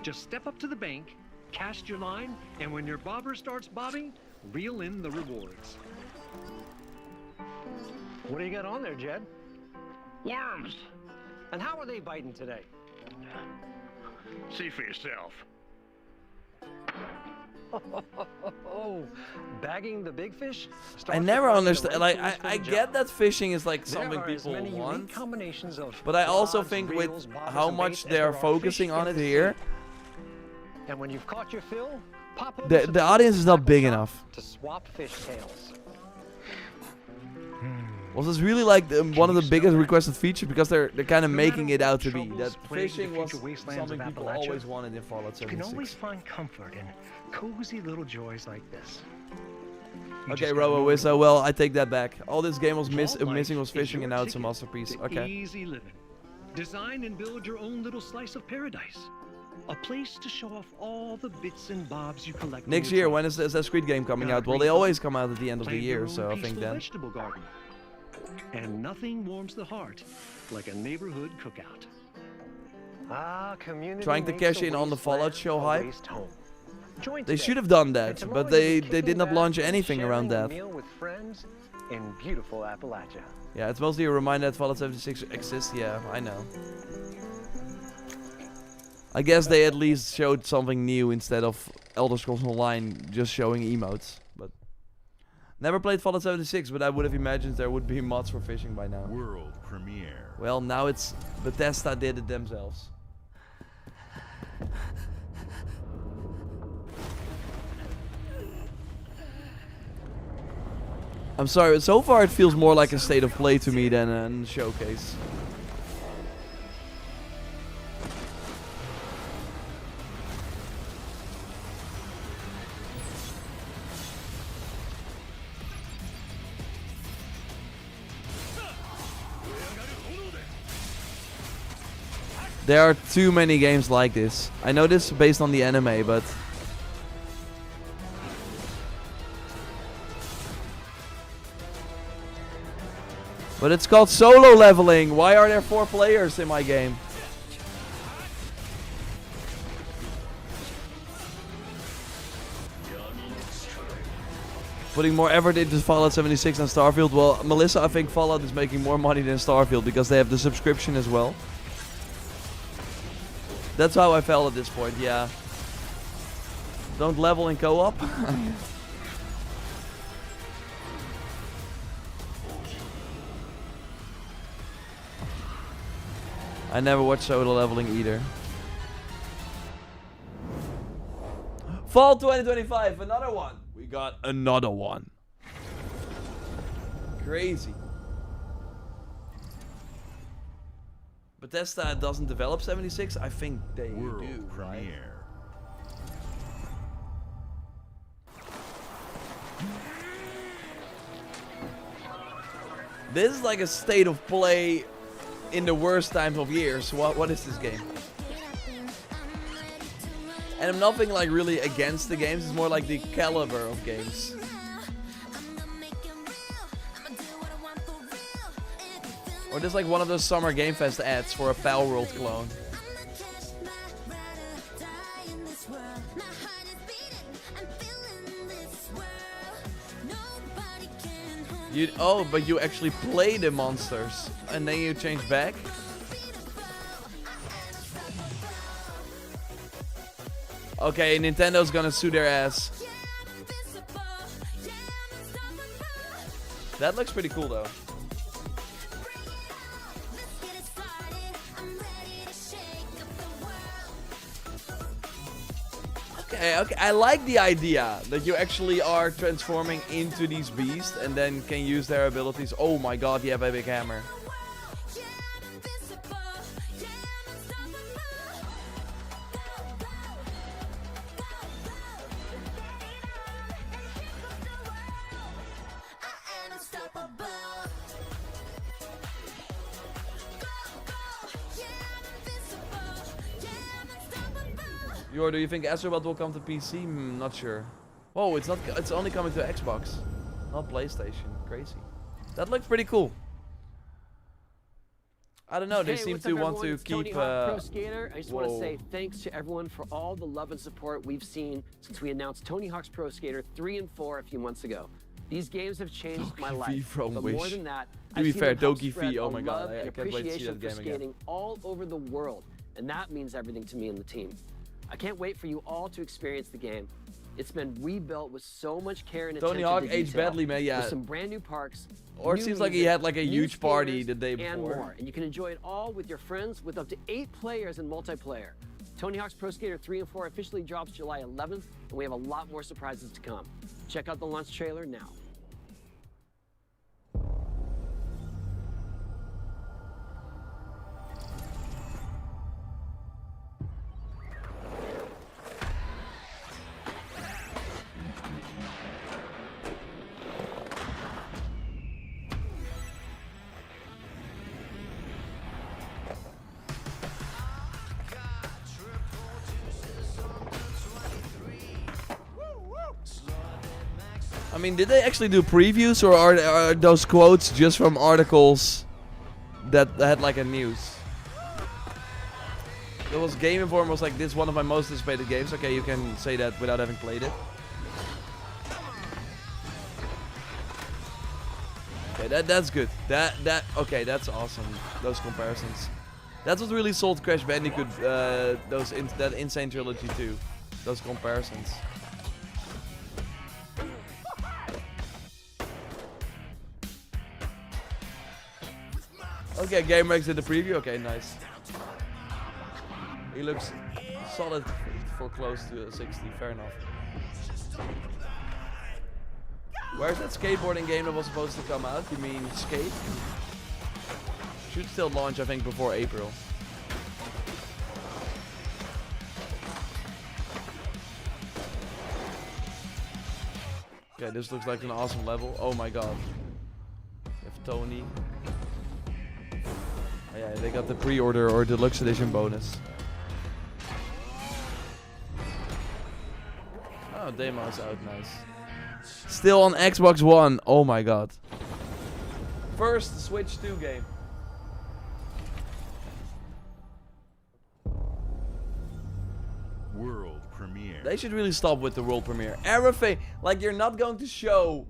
Just step up to the bank, cast your line, and when your bobber starts bobbing, reel in the rewards. What do you got on there, Jed? Worms. And how are they biting today? See for yourself. Oh, bagging the big fish? I never understand. Like, I get that fishing is like something people want, but I also think with how much they're focusing on it here, and when you've caught your fill, pop over the audience is not big enough. to swap fish tails. Was this really like one of the biggest requested features, because they're kind of making it out to be that fishing was something people always wanted in Fallout You can always 76. find comfort in cozy little joys like this. Okay, Robo-Wizzo, well, I take that back. All this game was missing was fishing, and now it's a masterpiece. Okay. Easy living. Design and build your own little slice of paradise. A place to show off all the bits and bobs you collect. Next year, when is the Assassin's Creed game coming out? Well, they always come out at the end of the year, so I think then. Vegetable garden. And nothing warms the heart like a neighborhood cookout. Ah, community Trying to makes cash a in on the wasteland Fallout show a hype. waste home. Join They today. should have done And that, tomorrow but you'll they be did kicking not back launch and anything around sharing a that. meal with friends in beautiful Appalachia. Yeah, it's mostly a reminder that Fallout 76 exists. Yeah, I know. I guess they at least showed something new instead of Elder Scrolls Online just showing emotes. But never played Fallout 76, but I would have imagined there would be mods for fishing by now. World premiere. Well, now it's Bethesda did it themselves. I'm sorry, so far it feels more like a state of play to me than a showcase. There are too many games like this. I know this is based on the anime, but... But it's called solo leveling. Why are there 4 players in my game? Putting more effort into Fallout 76 and Starfield. Well, Melissa, I think Fallout is making more money than Starfield because they have the subscription as well. That's how I felt at this point, yeah. Don't level in co-op. I never watched solo leveling either. Fall 2025, another one. We got another one. Crazy. Bethesda doesn't develop 76? I think they World do, right? premiere. This is like a state of play in the worst times of years. What is this game? And I'm nothing like really against the games. It's more like the caliber of games. Or just like one of those Summer Game Fest ads for a Pal World clone. Oh, but you actually play the monsters and then you change back? Okay, Nintendo's gonna sue their ass. That looks pretty cool though. Okay, I like the idea that you actually are transforming into these beasts and then can use their abilities. Oh my god, you have a big hammer. Yor, do you think Astrobot will come to PC? Not sure. Oh, it's not. It's only coming to Xbox, not PlayStation. Crazy. That looks pretty cool. I don't know. They seem to want to keep. Tony Hawk Pro Skater. I just want to say thanks to everyone for all the love and support we've seen since we announced Tony Hawk's Pro Skater 3 and 4 a few months ago. These games have changed my life. But more than that, to be fair, Doki spread Fee. Oh my god, love and I can't wait to see appreciation that for game skating again. all over the world, and that means everything to me and the team. I can't wait for you all to experience the game. It's been rebuilt with so much care and attention Tony Hawk to aged detail, badly, man. Yeah. with some brand new parks. Or it new seems like he music, had like a new huge party the skaters, day and before. more. And you can enjoy it all with your friends with up to 8 players in multiplayer. Tony Hawk's Pro Skater 3 and 4 officially drops July 11th, and we have a lot more surprises to come. Check out the launch trailer now. I mean, did they actually do previews, or are those quotes just from articles that had like a news? There was Game Informer was like, this is one of my most anticipated games. Okay, you can say that without having played it. Okay, that's good. Okay, that's awesome. Those comparisons. That's what really sold Crash Bandicoot. That Insane Trilogy too. Those comparisons. Okay, gameranx did the preview. Okay, nice. He looks solid for close to 60. Fair enough. Where's that skateboarding game that was supposed to come out? You mean Skate? Should still launch, I think, before April. Yeah, this looks like an awesome level. Oh my god. You have Tony. Oh yeah, they got the pre-order or deluxe edition bonus. Oh, demo's out, nice. Still on Xbox One. Oh my god. First Switch 2 game. World premiere. They should really stop with the world premiere. Everything, like you're not going to show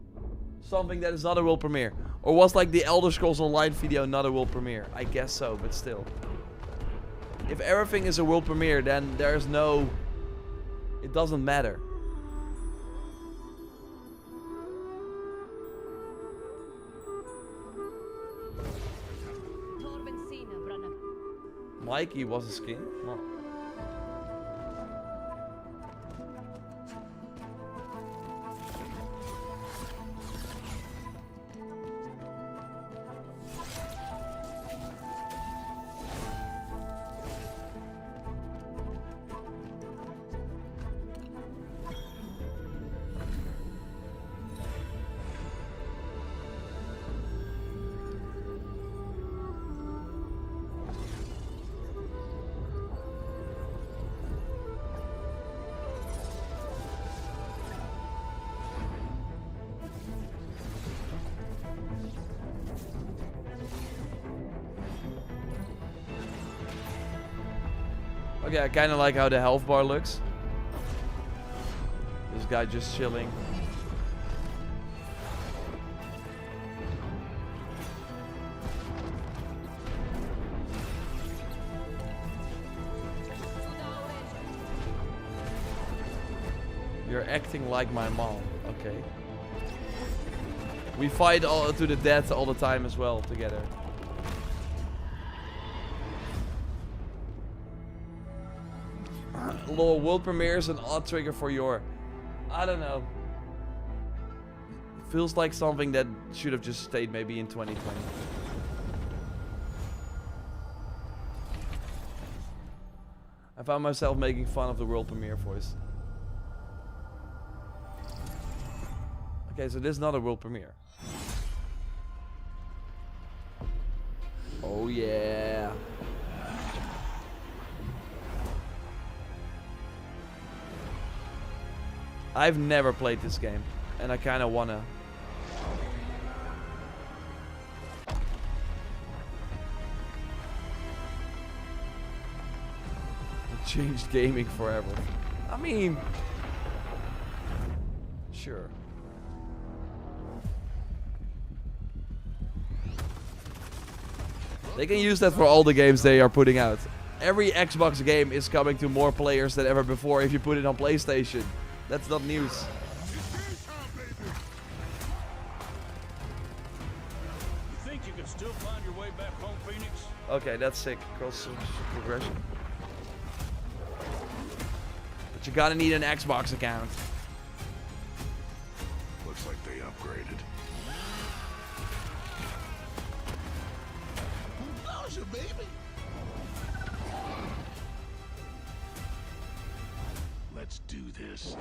something that is not a world premiere. Or was like the Elder Scrolls Online video not a world premiere? I guess so, but still. If everything is a world premiere, then there's no... It doesn't matter. Mikey was a skin? No. Okay, I kind of like how the health bar looks. This guy just chilling. You're acting like my mom. Okay. We fight all to the death all the time as well together. Lol, world premiere is an odd trigger for your... I don't know. Feels like something that should have just stayed maybe in 2020. I found myself making fun of the world premiere voice. Okay, so this is not a world premiere. Oh yeah. I've never played this game, and I kind of wanna. It changed gaming forever. I mean, sure. They can use that for all the games they are putting out. Every Xbox game is coming to more players than ever before if you put it on PlayStation. That's not news. You think you can still find your way back home, Phoenix? Okay, that's sick. Cross progression. But you're gonna need an Xbox account. Looks like they upgraded. Nausea, baby. Let's do this.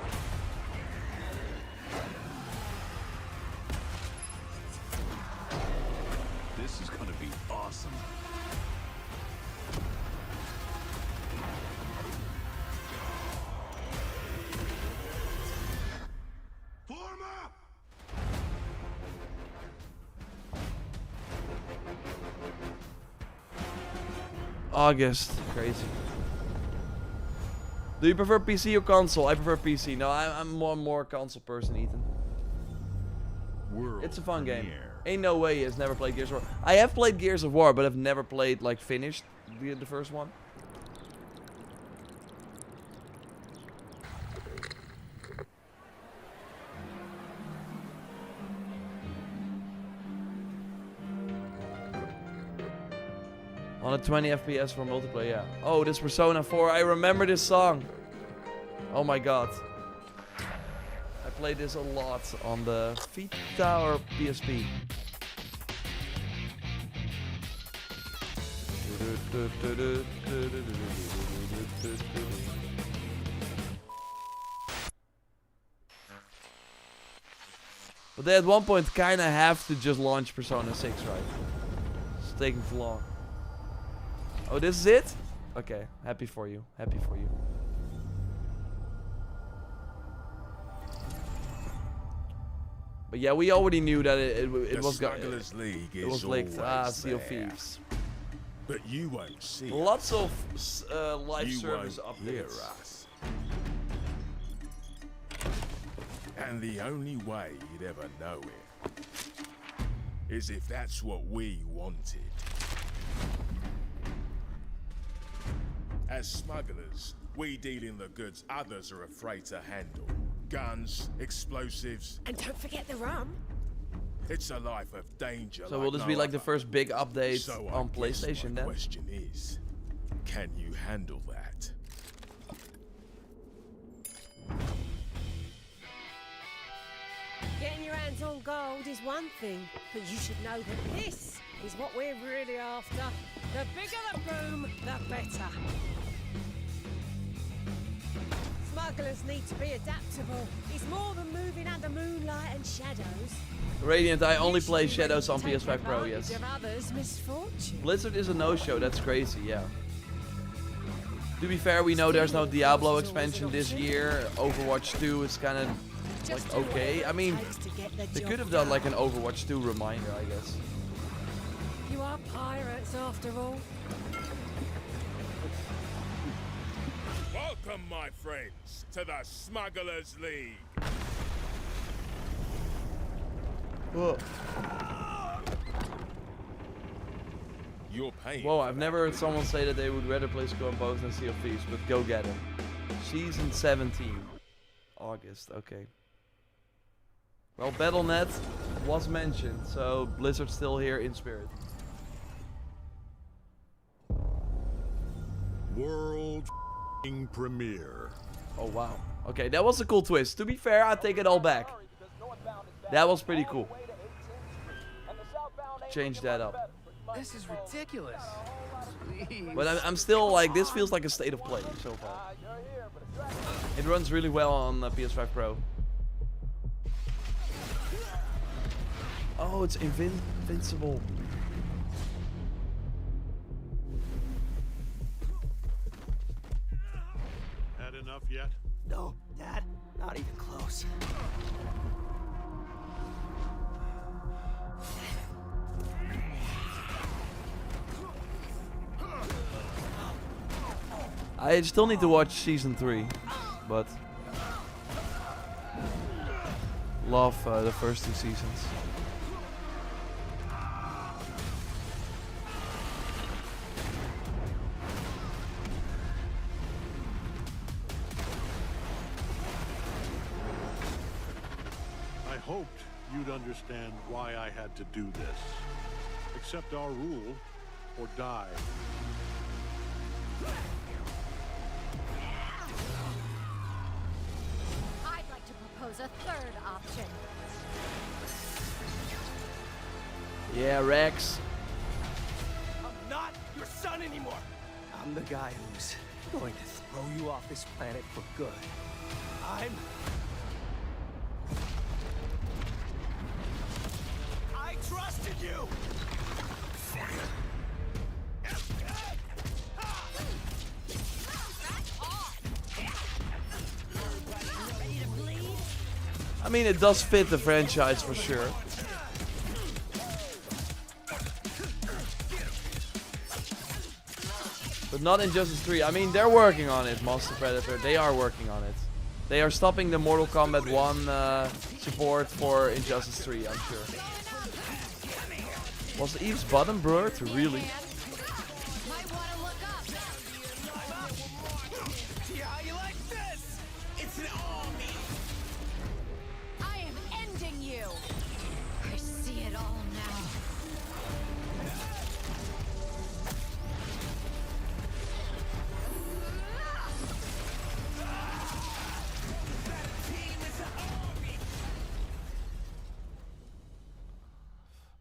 This is gonna be awesome. Form up! August. Crazy. Do you prefer PC or console? I prefer PC. No, I'm more console person, Ethan. It's a fun game. Ain't no way he has never played Gears of War. I have played Gears of War, but I've never played, like, finished the first one. On a 20 FPS for multiplayer, yeah. Oh, this Persona 4. I remember this song. Oh my god. I played this a lot on the Vita or PSP. But they at one point kind of have to just launch Persona 6, right? It's taking too long. Oh, this is it? Okay, happy for you. Happy for you. But yeah, we already knew that it was it was leaked. Ah, Sea of Thieves. But you won't see. Lots of live service updates. And the only way you'd ever know it is if that's what we wanted. As smugglers, we deal in the goods others are afraid to handle. Guns, explosives. And don't forget the rum. It's a life of danger. So will this be like the first big update So on I guess PlayStation my then? question is, can you handle that? Getting your hands on gold is one thing, but you should know that this is what we're really after. The bigger the boom, the better. Smugglers need to be adaptable. It's more than moving under moonlight and shadows. Radiant, I only play Shadows on PS5 Pro, yes. Of others' misfortune. Blizzard is a no-show, that's crazy, yeah. To be fair, we know there's no Diablo expansion this year. Overwatch 2 is kind of like okay. I mean, they could have done like an Overwatch 2 reminder, I guess. You are pirates after all. Welcome, my friends, to the Smugglers League. Whoa. You're paying. Whoa, I've never heard someone say that they would rather play Skull and Bones than Sea of Thieves, but go get him. Season 17. August, okay. Well, Battle.net was mentioned, so Blizzard's still here in spirit. World premiere. Oh, wow. Okay, that was a cool twist. To be fair, I take it all back. That was pretty cool. Change that up. This is ridiculous. Please. But I'm still like, this feels like a state of play so far. It runs really well on PS5 Pro. Oh, it's invincible. Had enough yet? No, Dad, not even close. I still need to watch season 3, but love the first 2 seasons. I hoped you'd understand why I had to do this. Accept our rule or die. I'd like to propose a third option. Yeah, Rex. I'm not your son anymore. I'm the guy who's going to throw you off this planet for good. I trusted you. I mean, it does fit the franchise for sure. But not Injustice 3. I mean, they're working on it, Monster Predator. They are working on it. They are stopping the Mortal Kombat 1 support for Injustice 3, I'm sure. Was Eve's bottom blurred? Really? I am ending you. I see it all now.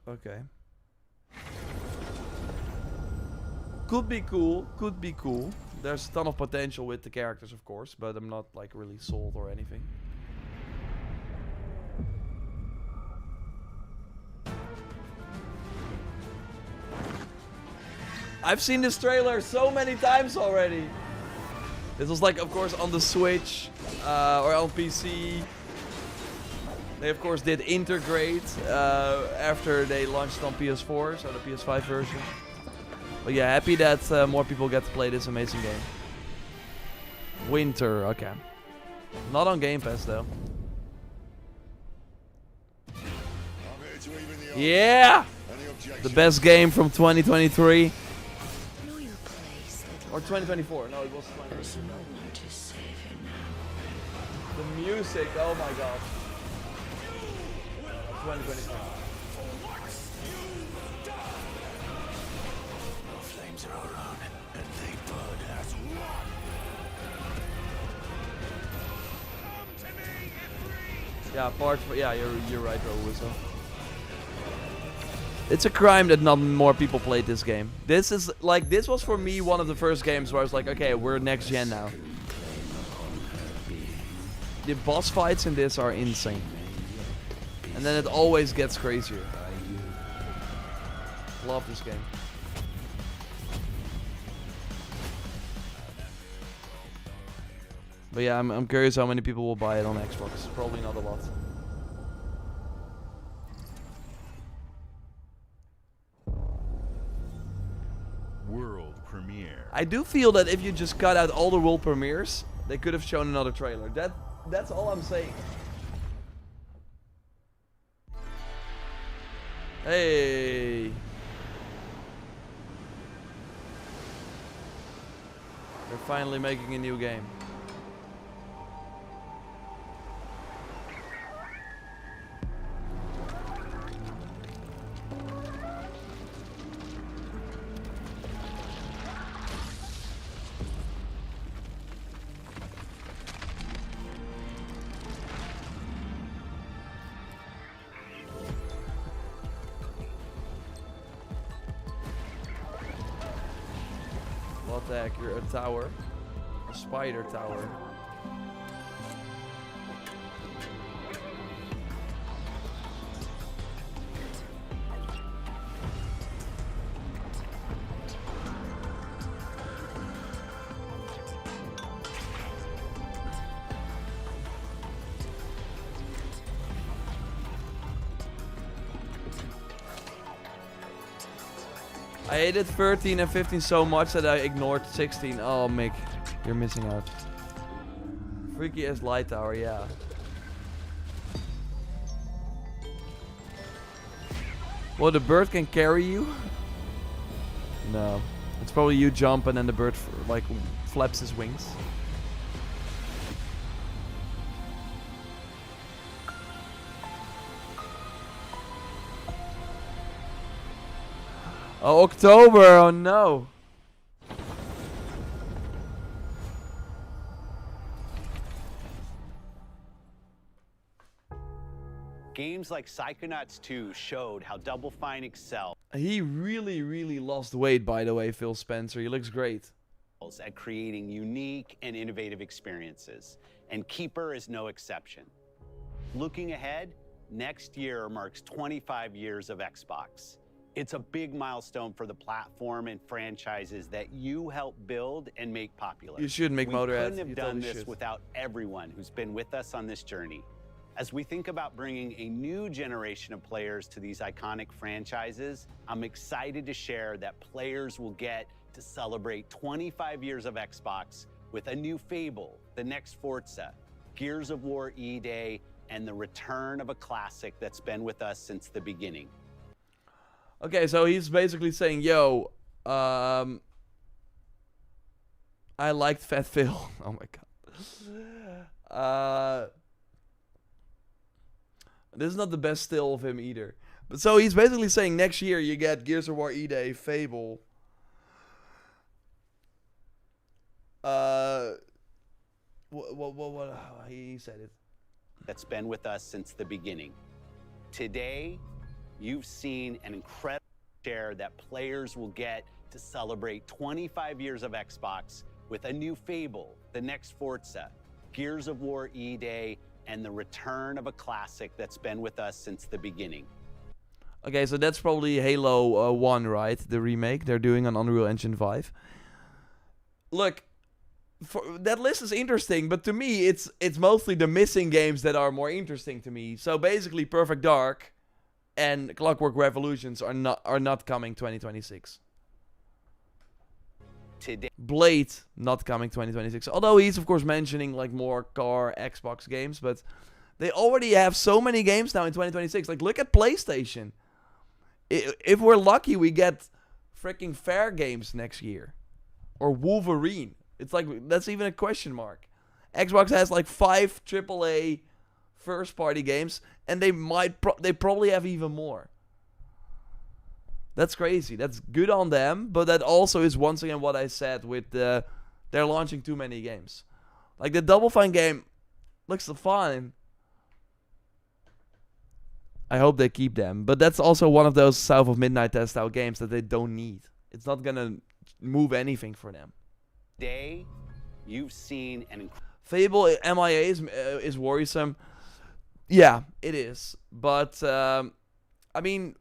Okay. Could be cool, could be cool. There's a ton of potential with the characters, of course, but I'm not like really sold or anything. I've seen this trailer so many times already. This was like, of course, on the Switch or on PC. They, of course, did integrate after they launched on PS4, so the PS5 version. But yeah, happy that more people get to play this amazing game. Winter, okay. Not on Game Pass, though. Yeah! The best game from 2023. Or 2024, no, it was 2024. The music, oh my god. 2023. Flames are around, and they burn as one. Yeah, yeah, you're right, Robuso. It's a crime that not more people played this game. This is like, this was for me one of the first games where I was like, okay, we're next gen now. The boss fights in this are insane. And then it always gets crazier. Love this game. But yeah, I'm curious how many people will buy it on Xbox. Probably not a lot. World premiere. I do feel that if you just cut out all the world premieres They could have shown another trailer. That's all I'm saying. Hey. They're finally making a new game. What the heck? You're a tower. A spider tower. I hated 13 and 15 so much that I ignored 16. Oh, Mick, you're missing out. Freaky as light tower, yeah. Well, the bird can carry you? No. It's probably you jump and then the bird like flaps his wings. Oh, October, oh no. Games like Psychonauts 2 showed how Double Fine excels He really lost weight, by the way, Phil Spencer. He looks great. at creating unique and innovative experiences, and Keeper is no exception. Looking ahead, next year marks 25 years of Xbox. It's a big milestone for the platform and franchises that you helped build and make popular. You should make Motorhead. We couldn't have You done totally this should. without everyone who's been with us on this journey. As we think about bringing a new generation of players to these iconic franchises, I'm excited to share that players will get to celebrate 25 years of Xbox with a new Fable, the next Forza, Gears of War E-Day, and the return of a classic that's been with us since the beginning. Okay, so he's basically saying, yo, I liked Fat Phil. Oh my god. This is not the best still of him either. But so he's basically saying next year you get Gears of War E-Day, Fable. What he said it. That's been with us since the beginning. Today, you've seen an incredible share that players will get to celebrate 25 years of Xbox with a new Fable, the next Forza, Gears of War E-Day, and the return of a classic that's been with us since the beginning. Okay, so that's probably Halo 1, right? The remake they're doing on Unreal Engine 5. Look, that list is interesting, but to me, it's mostly the missing games that are more interesting to me. So basically, Perfect Dark and Clockwork Revolutions are not coming 2026. Today, Blade not coming 2026. Although he's of course mentioning like more car Xbox games, but they already have so many games now in 2026. Like look at PlayStation. If we're lucky, we get freaking Fair games next year, or Wolverine. It's like that's even a question mark. Xbox has like 5 AAA first party games, and they probably have even more. That's crazy. That's good on them, but that also is once again what I said with they're launching too many games. Like the Double Fine game looks fine. I hope they keep them, but that's also one of those South of Midnight test out games that they don't need. It's not gonna move anything for them. today you've seen an Fable MIA is worrisome. Yeah, it is. But I mean,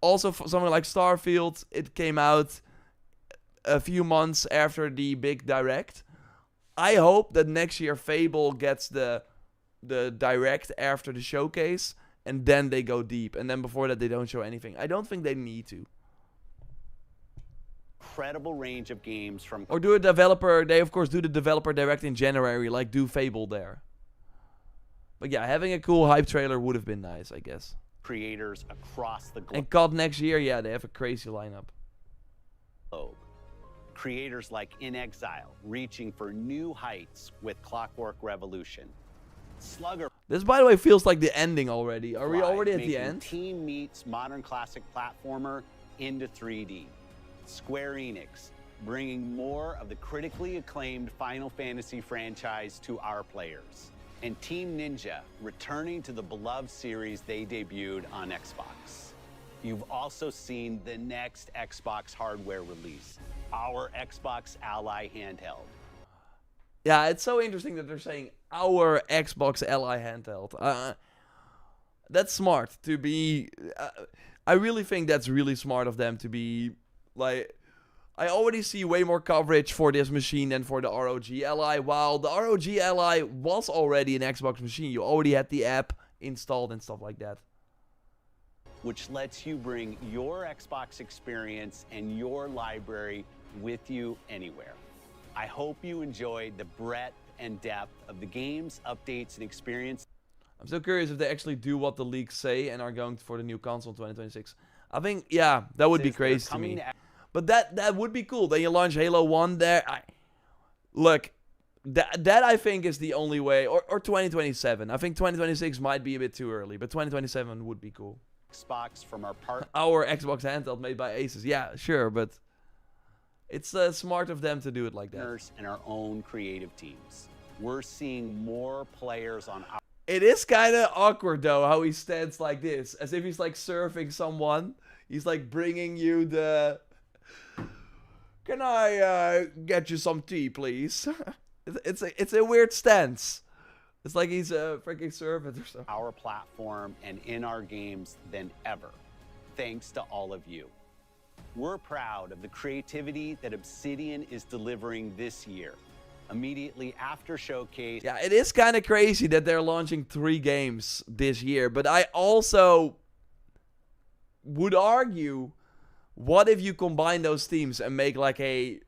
also for something like Starfield, it came out a few months after the big direct. I hope that next year Fable gets the direct after the showcase, and then they go deep, and then before that they don't show anything. I don't think they need to. incredible range of games from... Or do a developer, they of course do the developer direct in January, like do Fable there. But yeah, having a cool hype trailer would have been nice, I guess. Creators across the globe. And COD next year, yeah, they have a crazy lineup. Creators like In Exile reaching for new heights with Clockwork Revolution. Slugger. This, by the way, feels like the ending already. Are we already at the end? Team Meets modern classic platformer into 3D. Square Enix bringing more of the critically acclaimed Final Fantasy franchise to our players. And Team Ninja returning to the beloved series they debuted on Xbox. You've also seen the next Xbox hardware release, our Xbox Ally handheld. Yeah, it's so interesting that they're saying our Xbox Ally handheld. That's smart to be... I really think that's really smart of them to be... Like, I already see way more coverage for this machine than for the ROG Ally. While the ROG Ally was already an Xbox machine. You already had the app installed and stuff like that. Which lets you bring your Xbox experience and your library with you anywhere. I hope you enjoyed the breadth and depth of the games, updates, and experience. I'm so curious if they actually do what the leaks say and are going for the new console in 2026. I think, yeah, that would be crazy to me. But that would be cool. Then you launch Halo 1 there. Look, that I think is the only way. Or 2027. I think 2026 might be a bit too early, but 2027 would be cool. Xbox from our part. Our Xbox handheld made by Asus. Yeah, sure, but it's smart of them to do it like that. And our own creative teams. We're seeing more players on our... It is kind of awkward though, how he stands like this, as if he's like surfing someone. He's like bringing you the... Can I get you some tea, please? it's a weird stance. It's like he's a freaking servant or something. Our platform and in our games than ever, thanks to all of you. We're proud of the creativity that Obsidian is delivering this year. Immediately after Showcase. Yeah, it is kind of crazy that they're launching 3 games this year, but I also would argue, what if you combine those teams and make like a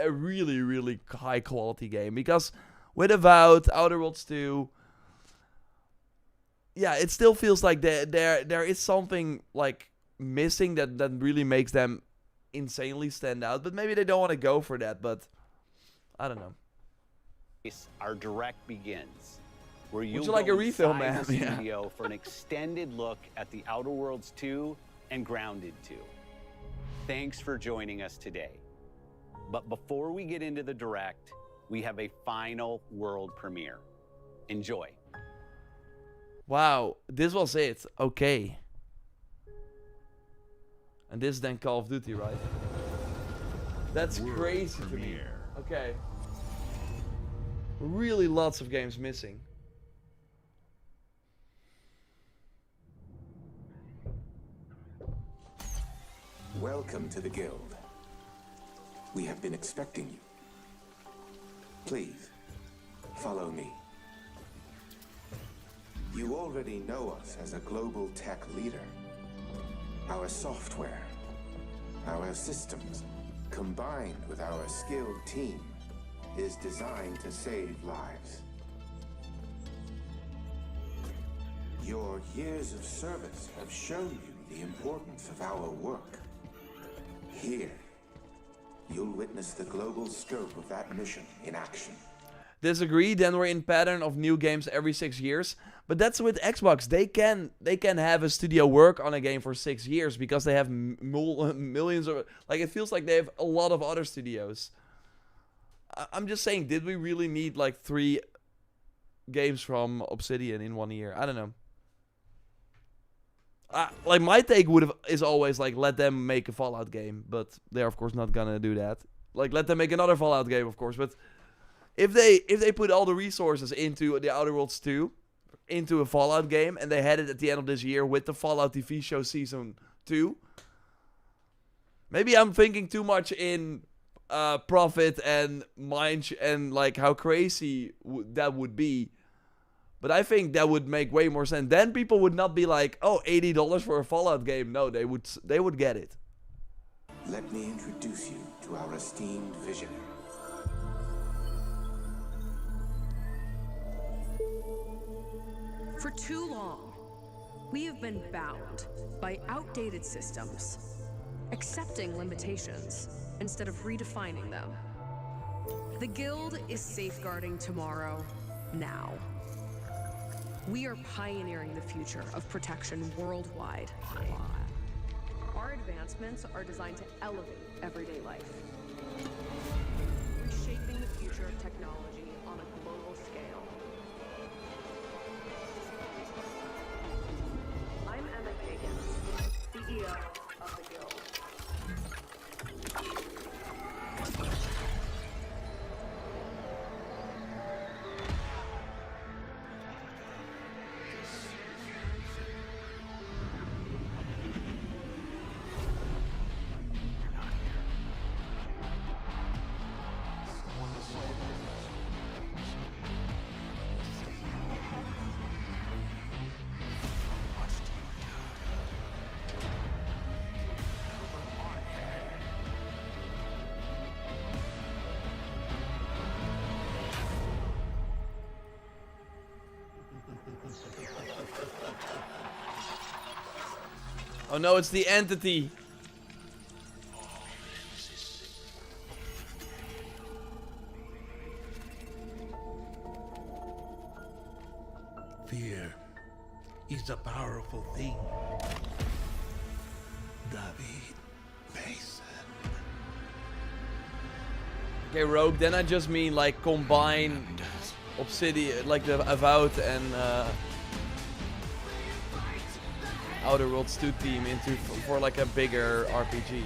really, really high quality game? Because with Avowed, Outer Worlds 2, yeah, it still feels like there is something like missing that really makes them insanely stand out. But maybe they don't want to go for that, but I don't know. Our direct begins, where Would you like a refill, man? The studio for an extended look at the Outer Worlds 2 and Grounded 2. Thanks for joining us today. But before we get into the direct, we have a final world premiere. Enjoy. Wow, this was it. Okay. And this is then Call of Duty, right? That's World crazy premiere. to me. Okay. Really lots of games missing. Welcome to the Guild. We have been expecting you. Please, follow me. You already know us as a global tech leader. Our software, our systems, combined with our skilled team, is designed to save lives. Your years of service have shown you the importance of our work. Here, you'll witness the global scope of that mission in action. Disagree, then we're in pattern of new games every 6 years. But that's with Xbox. They can have a studio work on a game for 6 years because they have millions of... Like, it feels like they have a lot of other studios. I'm just saying, did we really need like 3 games from Obsidian in 1 year? I don't know. Like, my take is always like, let them make a Fallout game, but they're of course not gonna do that. Like, let them make another Fallout game, of course. But if they put all the resources into the Outer Worlds 2, into a Fallout game, and they had it at the end of this year with the Fallout TV show season 2, maybe I'm thinking too much in profit and mind and like how crazy that would be. But I think that would make way more sense. Then people would not be like, oh, $80 for a Fallout game. No, they would get it. let me introduce you to our esteemed visionary. For too long, we have been bound by outdated systems, accepting limitations instead of redefining them. The Guild is safeguarding tomorrow, now. We are pioneering the future of protection worldwide. Our advancements are designed to elevate everyday life, reshaping the future of technology on a global scale. I'm Emma Kagan, CEO of the Guild. Oh no, it's the entity. Fear is a powerful thing. David Mason. Okay, Rogue, then I just mean like combine Obsidian, like the Avowed and Outer Worlds 2 team into for like a bigger RPG.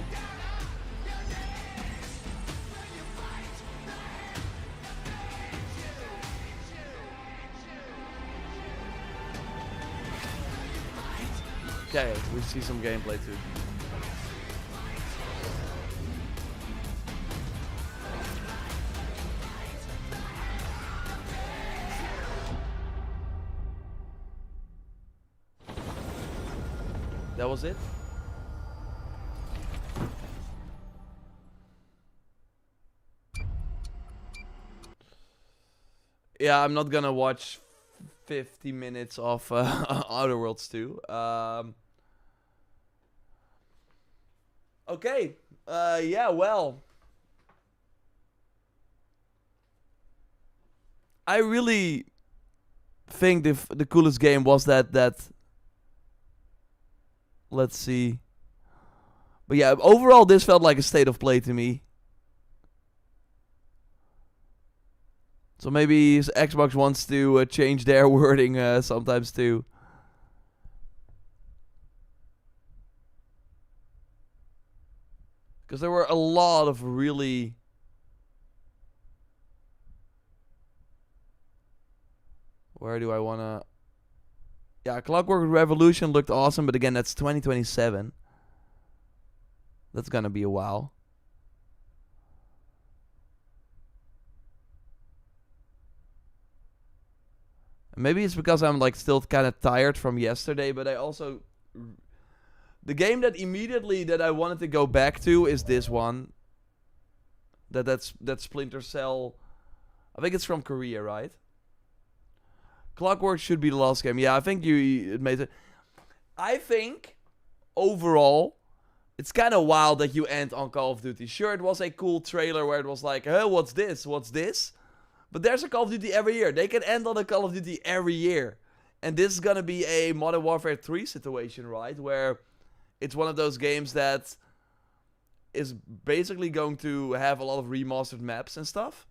Okay, we see some gameplay too. That was it? Yeah, I'm not gonna watch 50 minutes of Outer Worlds 2. Okay. Yeah, well. I really think the coolest game was that let's see. But yeah, overall this felt like a state of play to me. So maybe Xbox wants to change their wording sometimes too. Because there were a lot of really... Where do I want to... Yeah, Clockwork Revolution looked awesome, but again, that's 2027. That's gonna be a while. Maybe it's because I'm like still kind of tired from yesterday, but I also... The game that immediately that I wanted to go back to is this one. That's Splinter Cell. I think it's from Korea, right? Clockwork should be the last game. Yeah, I think it made it. I think overall, it's kind of wild that you end on Call of Duty. Sure, it was a cool trailer where it was like, "Huh, what's this? What's this?" But there's a Call of Duty every year. They can end on a Call of Duty every year, and this is gonna be a Modern Warfare 3 situation, right? Where it's one of those games that is basically going to have a lot of remastered maps and stuff.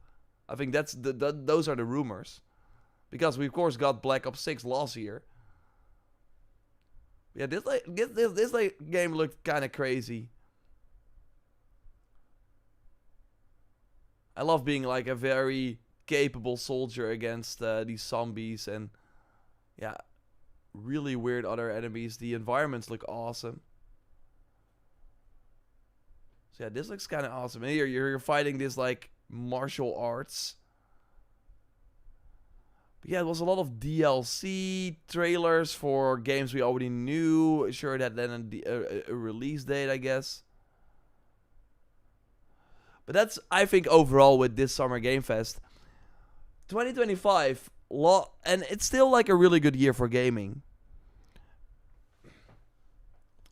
I think that's those are the rumors. Because we of course got Black Ops 6 last year. Yeah, this game looked kind of crazy. I love being like a very capable soldier against these zombies and yeah, really weird other enemies. The environments look awesome. So yeah, this looks kind of awesome. And here you're fighting this like martial arts. But yeah, it was a lot of DLC trailers for games we already knew. Sure, that then a release date, I guess. But that's, I think, overall with this Summer Game Fest. 2025, and it's still like a really good year for gaming.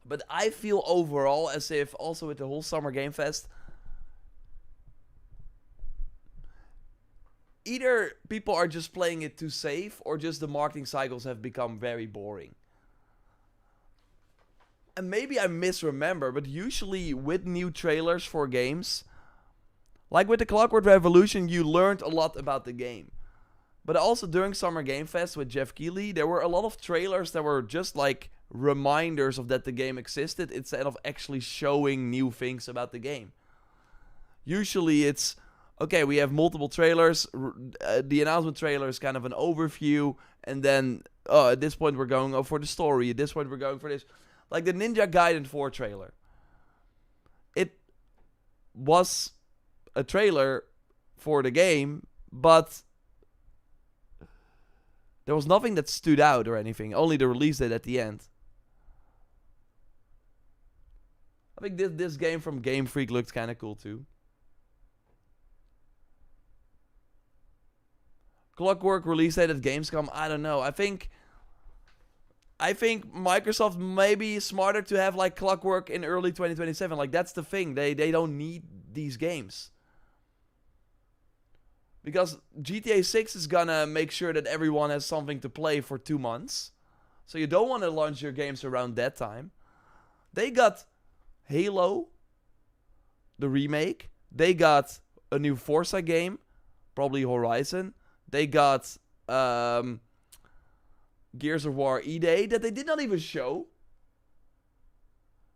But I feel overall as if also with the whole Summer Game Fest, either people are just playing it too safe or just the marketing cycles have become very boring. And maybe I misremember, but usually with new trailers for games, like with the Clockwork Revolution, you learned a lot about the game. But also during Summer Game Fest with Jeff Keighley, there were a lot of trailers that were just like reminders of that the game existed instead of actually showing new things about the game. Usually it's, okay, we have multiple trailers, the announcement trailer is kind of an overview, and then, at this point we're going for the story, at this point we're going for this. Like the Ninja Gaiden 4 trailer. It was a trailer for the game, but there was nothing that stood out or anything, only the release date at the end. I think this game from Game Freak looked kind of cool too. Clockwork release date at Gamescom, I don't know. I think Microsoft may be smarter to have like Clockwork in early 2027. Like that's the thing. They don't need these games. Because GTA 6 is gonna make sure that everyone has something to play for 2 months. So you don't want to launch your games around that time. They got Halo, the remake. They got a new Forza game, probably Horizon. They got Gears of War E-Day that they did not even show.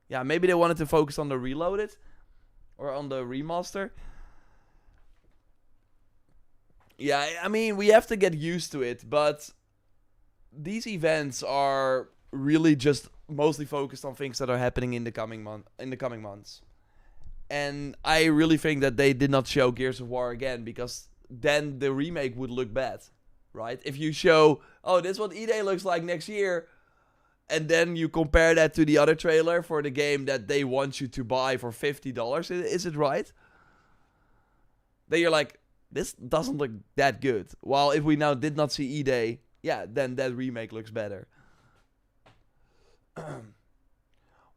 Yeah, maybe they wanted to focus on the Reloaded or on the remaster. Yeah, I mean, we have to get used to it, but these events are really just mostly focused on things that are happening in the coming months. And I really think that they did not show Gears of War again, because then the remake would look bad, right? If you show, oh, this is what E-Day looks like next year, and then you compare that to the other trailer for the game that they want you to buy for $50, is it right? Then you're like, this doesn't look that good. While if we now did not see E-Day, yeah, then that remake looks better.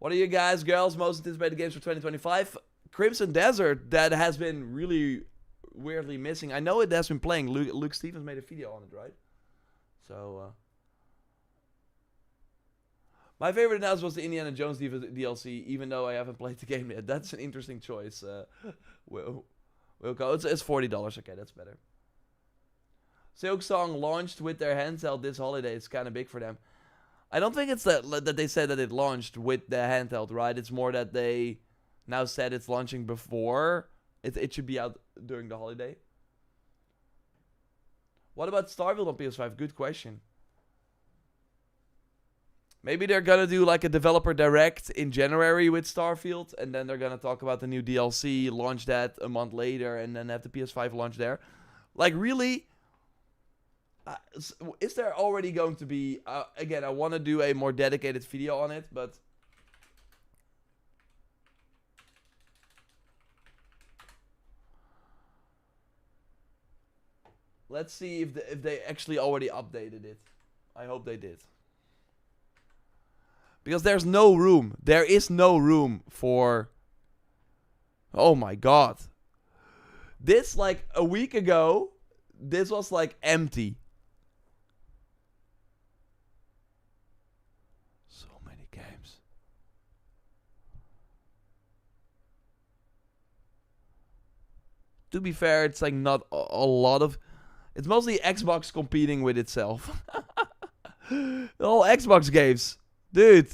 What are you guys, girls, most anticipated games for 2025? Crimson Desert, that has been really weirdly missing. I know it has been playing. Luke Stevens made a video on it, right? So, my favorite announcement was the Indiana Jones DLC, even though I haven't played the game yet. That's an interesting choice. We'll go. It's $40. Okay, that's better. Silksong launched with their handheld this holiday. It's kind of big for them. I don't think it's that they said that it launched with the handheld, right? It's more that they now said it's launching before. It should be out during the holiday. What about Starfield on PS5? Good question. Maybe they're gonna do like a developer direct in January with Starfield, and then they're gonna talk about the new DLC, launch that a month later, and then have the PS5 launch there. Like, really? Is there already going to be... again, I want to do a more dedicated video on it, but... let's see if they actually already updated it. I hope they did. Because there's no room. There is no room for... oh my god. This, like, a week ago, this was, like, empty. So many games. To be fair, it's, like, not a lot of... it's mostly Xbox competing with itself. The whole Xbox games. Dude.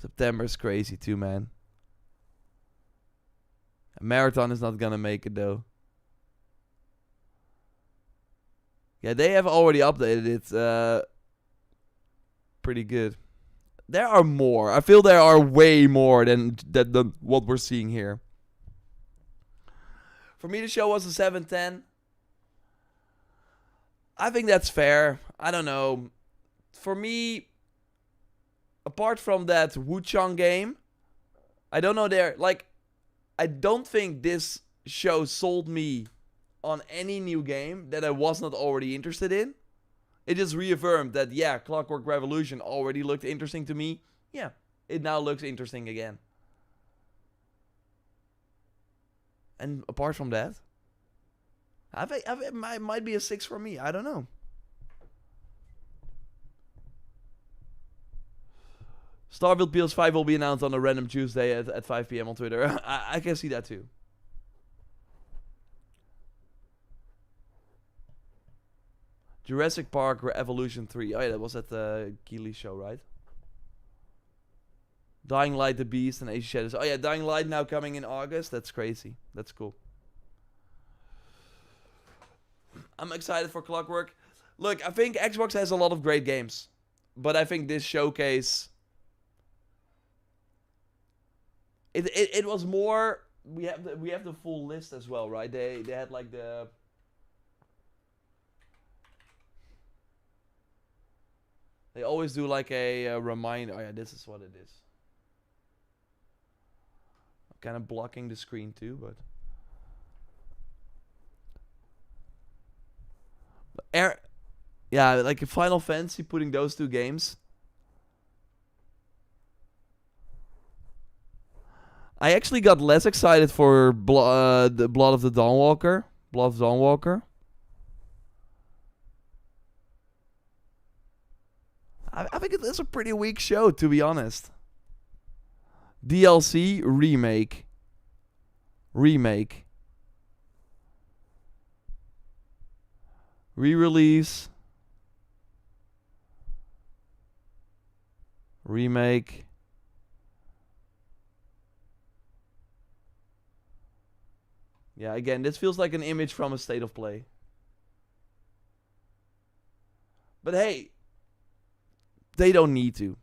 September's crazy too, man. A marathon is not gonna make it though. Yeah, they have already updated it. Pretty good. There are more. I feel there are way more than what we're seeing here. For me, the show was a 7/10. I think that's fair. I don't know. For me, apart from that Wuchang game, I don't know I don't think this show sold me on any new game that I was not already interested in. It just reaffirmed that, yeah, Clockwork Revolution already looked interesting to me. Yeah, it now looks interesting again. And apart from that, it might be a 6 for me. I don't know. Starfield PS5 will be announced on a random Tuesday at 5 p.m. on Twitter. I can see that too. Jurassic Park Evolution 3. Oh yeah, that was at the Keeley show, right? Dying Light, The Beast, and Age of Shadows. Oh yeah, Dying Light now coming in August. That's crazy. That's cool. I'm excited for Clockwork. Look, I think Xbox has a lot of great games. But I think this showcase... It was more... We have the full list as well, right? They had like the... They always do like a reminder. Oh yeah, this is what it is. I'm kind of blocking the screen too, but... Yeah, like Final Fantasy, putting those two games. I actually got less excited for the Blood of the Dawnwalker. Blood of the Dawnwalker. I think it's a pretty weak show, to be honest. DLC remake. Re-release. Remake. Yeah, again, this feels like an image from a State of Play. But hey, they don't need to.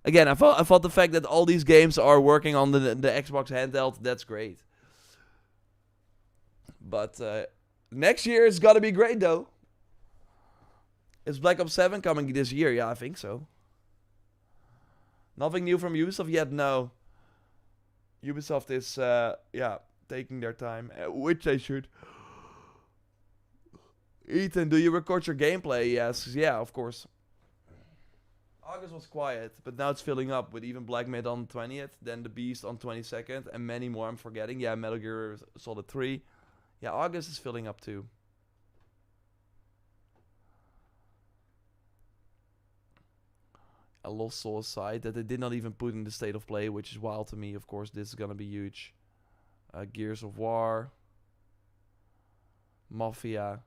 Again, I thought the fact that all these games are working on the Xbox handheld, that's great. But next year it's gotta be great though. Is Black Ops 7 coming this year? Yeah, I think so. Nothing new from Ubisoft yet? No. Ubisoft is, yeah, taking their time, which they should. Ethan, do you record your gameplay? Yes, yeah, of course. August was quiet, but now it's filling up with even Black Myth on the 20th, then The Beast on 22nd, and many more I'm forgetting. Yeah, Metal Gear Solid 3. Yeah, August is filling up too. A Lost Soul aside, that they did not even put in the State of Play, which is wild to me. Of course, this is gonna be huge. Gears of War. Mafia.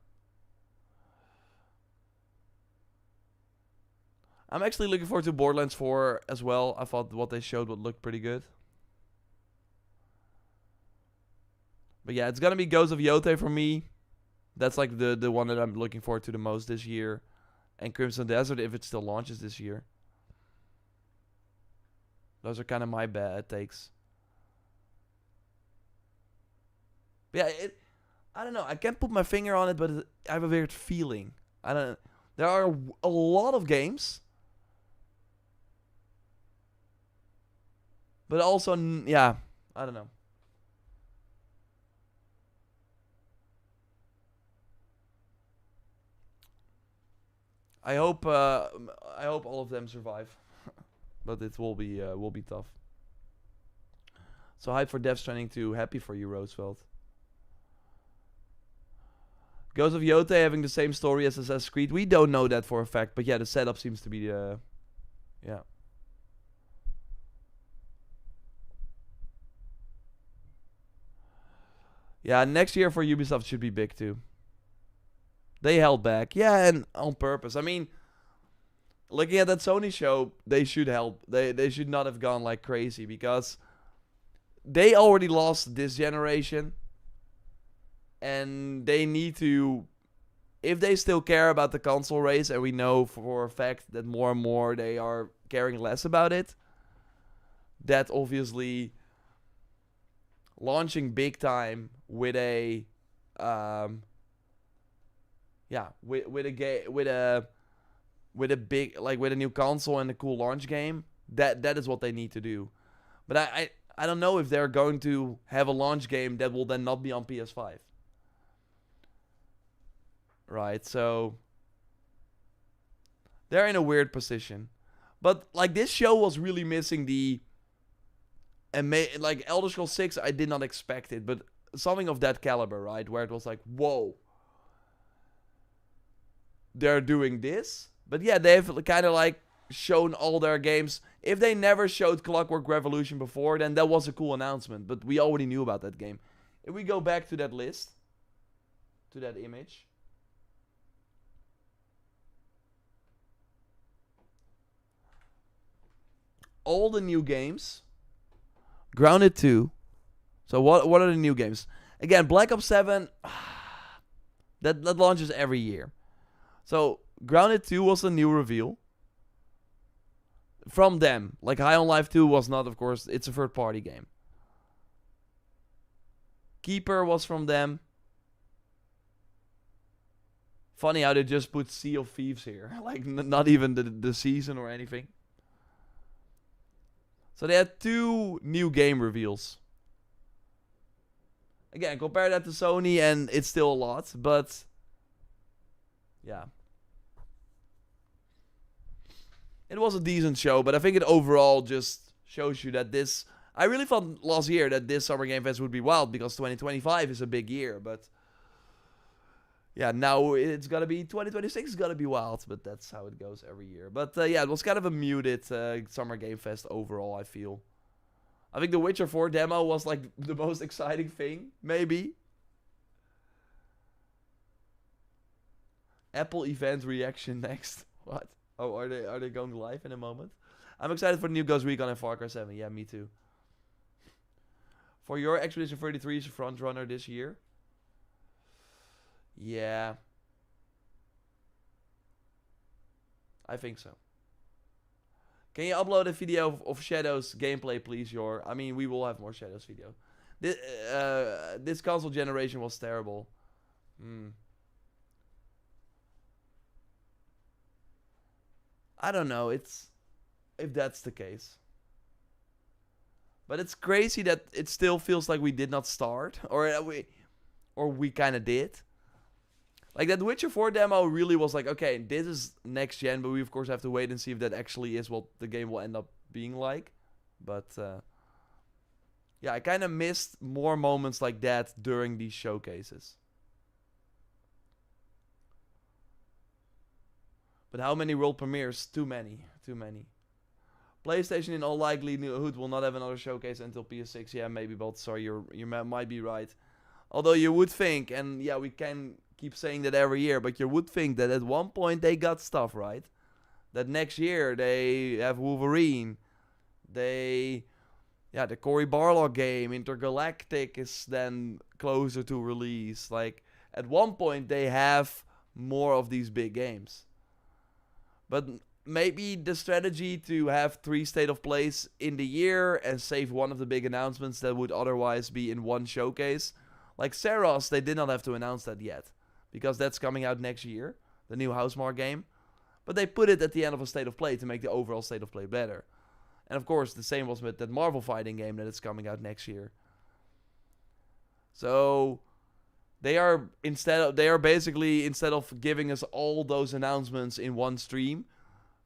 I'm actually looking forward to Borderlands 4 as well. I thought what they showed would look pretty good. But yeah, it's gonna be Ghost of Yotei for me. That's like the one that I'm looking forward to the most this year. And Crimson Desert if it still launches this year. Those are kind of my bad takes. But yeah, I don't know. I can't put my finger on it, but I have a weird feeling. I don't. There are a lot of games, but also, yeah, I don't know. I hope all of them survive. But it will be tough. So hype for Death Stranding 2. Happy for you, Roosevelt. Ghost of Yotei having the same story as Assassin's Creed. We don't know that for a fact, but yeah, the setup seems to be yeah. Yeah, next year for Ubisoft should be big too. They held back. Yeah, and on purpose. I mean, looking at that Sony show, they should help. They should not have gone like crazy because they already lost this generation. And they need to, if they still care about the console race, and we know for a fact that more and more they are caring less about it, that obviously launching big time with a with a big, like with a new console and a cool launch game That is what they need to do. But I don't know if they're going to have a launch game that will then not be on PS5. Right, so they're in a weird position. But like this show was really missing the like Elder Scrolls 6, I did not expect it, but something of that caliber, right? Where it was like, whoa, they're doing this. But yeah, they've kind of like shown all their games. If they never showed Clockwork Revolution before, then that was a cool announcement. But we already knew about that game. If we go back to that list, to that image. All the new games. Grounded 2. So what are the new games? Again, Black Ops 7, that launches every year. So Grounded 2 was a new reveal. From them. Like High on Life 2 was not, of course, it's a third party game. Keeper was from them. Funny how they just put Sea of Thieves here. Like not even the season or anything. So they had 2 new game reveals. Again, compare that to Sony and it's still a lot, but yeah. It was a decent show, but I think it overall just shows you that this... I really thought last year that this Summer Game Fest would be wild because 2025 is a big year, but... Yeah, now it's gotta be... 2026 is gotta be wild, but that's how it goes every year. But yeah, it was kind of a muted Summer Game Fest overall, I feel. I think the Witcher 4 demo was like the most exciting thing, maybe. Apple event reaction next. What? Oh, are they going live in a moment? I'm excited for the new Ghost Recon and Far Cry 7. Yeah, me too. For your Expedition 33 is a front runner this year. Yeah. I think so. Can you upload a video of Shadows gameplay, please, Jor? I mean, we will have more Shadows video. This console generation was terrible. I don't know. If that's the case. But it's crazy that it still feels like we did not start, or we kind of did. Like that Witcher 4 demo really was like, okay, this is next gen, but we of course have to wait and see if that actually is what the game will end up being like. But yeah, I kind of missed more moments like that during these showcases. But how many world premieres? Too many. Too many. PlayStation in all likelihood will not have another showcase until PS6. Yeah, maybe, but sorry, you might be right. Although you would think, and yeah, we can keep saying that every year, but you would think that at one point they got stuff, right? That next year they have Wolverine. The Cory Barlog game, Intergalactic, is then closer to release. Like, at one point they have more of these big games. But maybe the strategy to have 3 state of plays in the year and save one of the big announcements that would otherwise be in one showcase. Like Saros, they did not have to announce that yet, because that's coming out next year, the new Housemarque game. But they put it at the end of a state of play to make the overall state of play better. And of course, the same was with that Marvel fighting game that is coming out next year. So they are basically, instead of giving us all those announcements in one stream,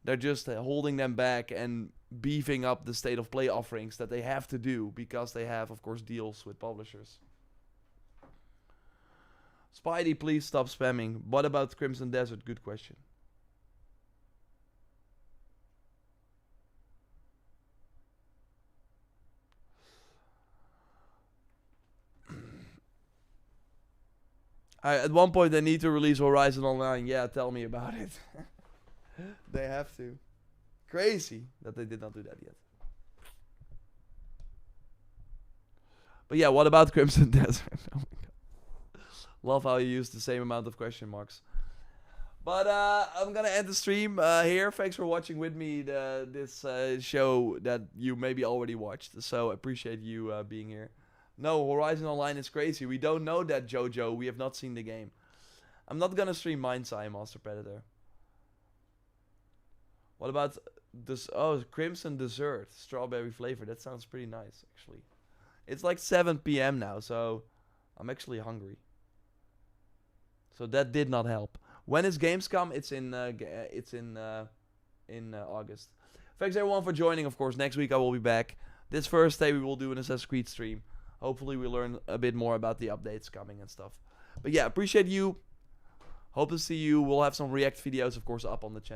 they're just holding them back and beefing up the state of play offerings that they have to do, because they have, of course, deals with publishers. Spidey, please stop spamming. What about Crimson Desert? Good question. At one point they need to release Horizon Online. Yeah, tell me about it. They have to. Crazy that they did not do that yet. But yeah, what about Crimson Desert? Oh my god. Love how you use the same amount of question marks. But I'm gonna end the stream here. Thanks for watching with me this show that you maybe already watched. So I appreciate you being here. No, Horizon Online is crazy. We don't know that, Jojo. We have not seen the game. I'm not gonna stream Mindsai, Master Predator. What about this? Oh, crimson dessert, strawberry flavor. That sounds pretty nice, actually. It's like 7 p.m. now, so I'm actually hungry. So that did not help. When is Gamescom? It's in August. Thanks everyone for joining. Of course, next week I will be back. This Thursday we will do an Assassin's Creed stream. Hopefully we learn a bit more about the updates coming and stuff. But yeah, appreciate you. Hope to see you. We'll have some React videos, of course, up on the channel.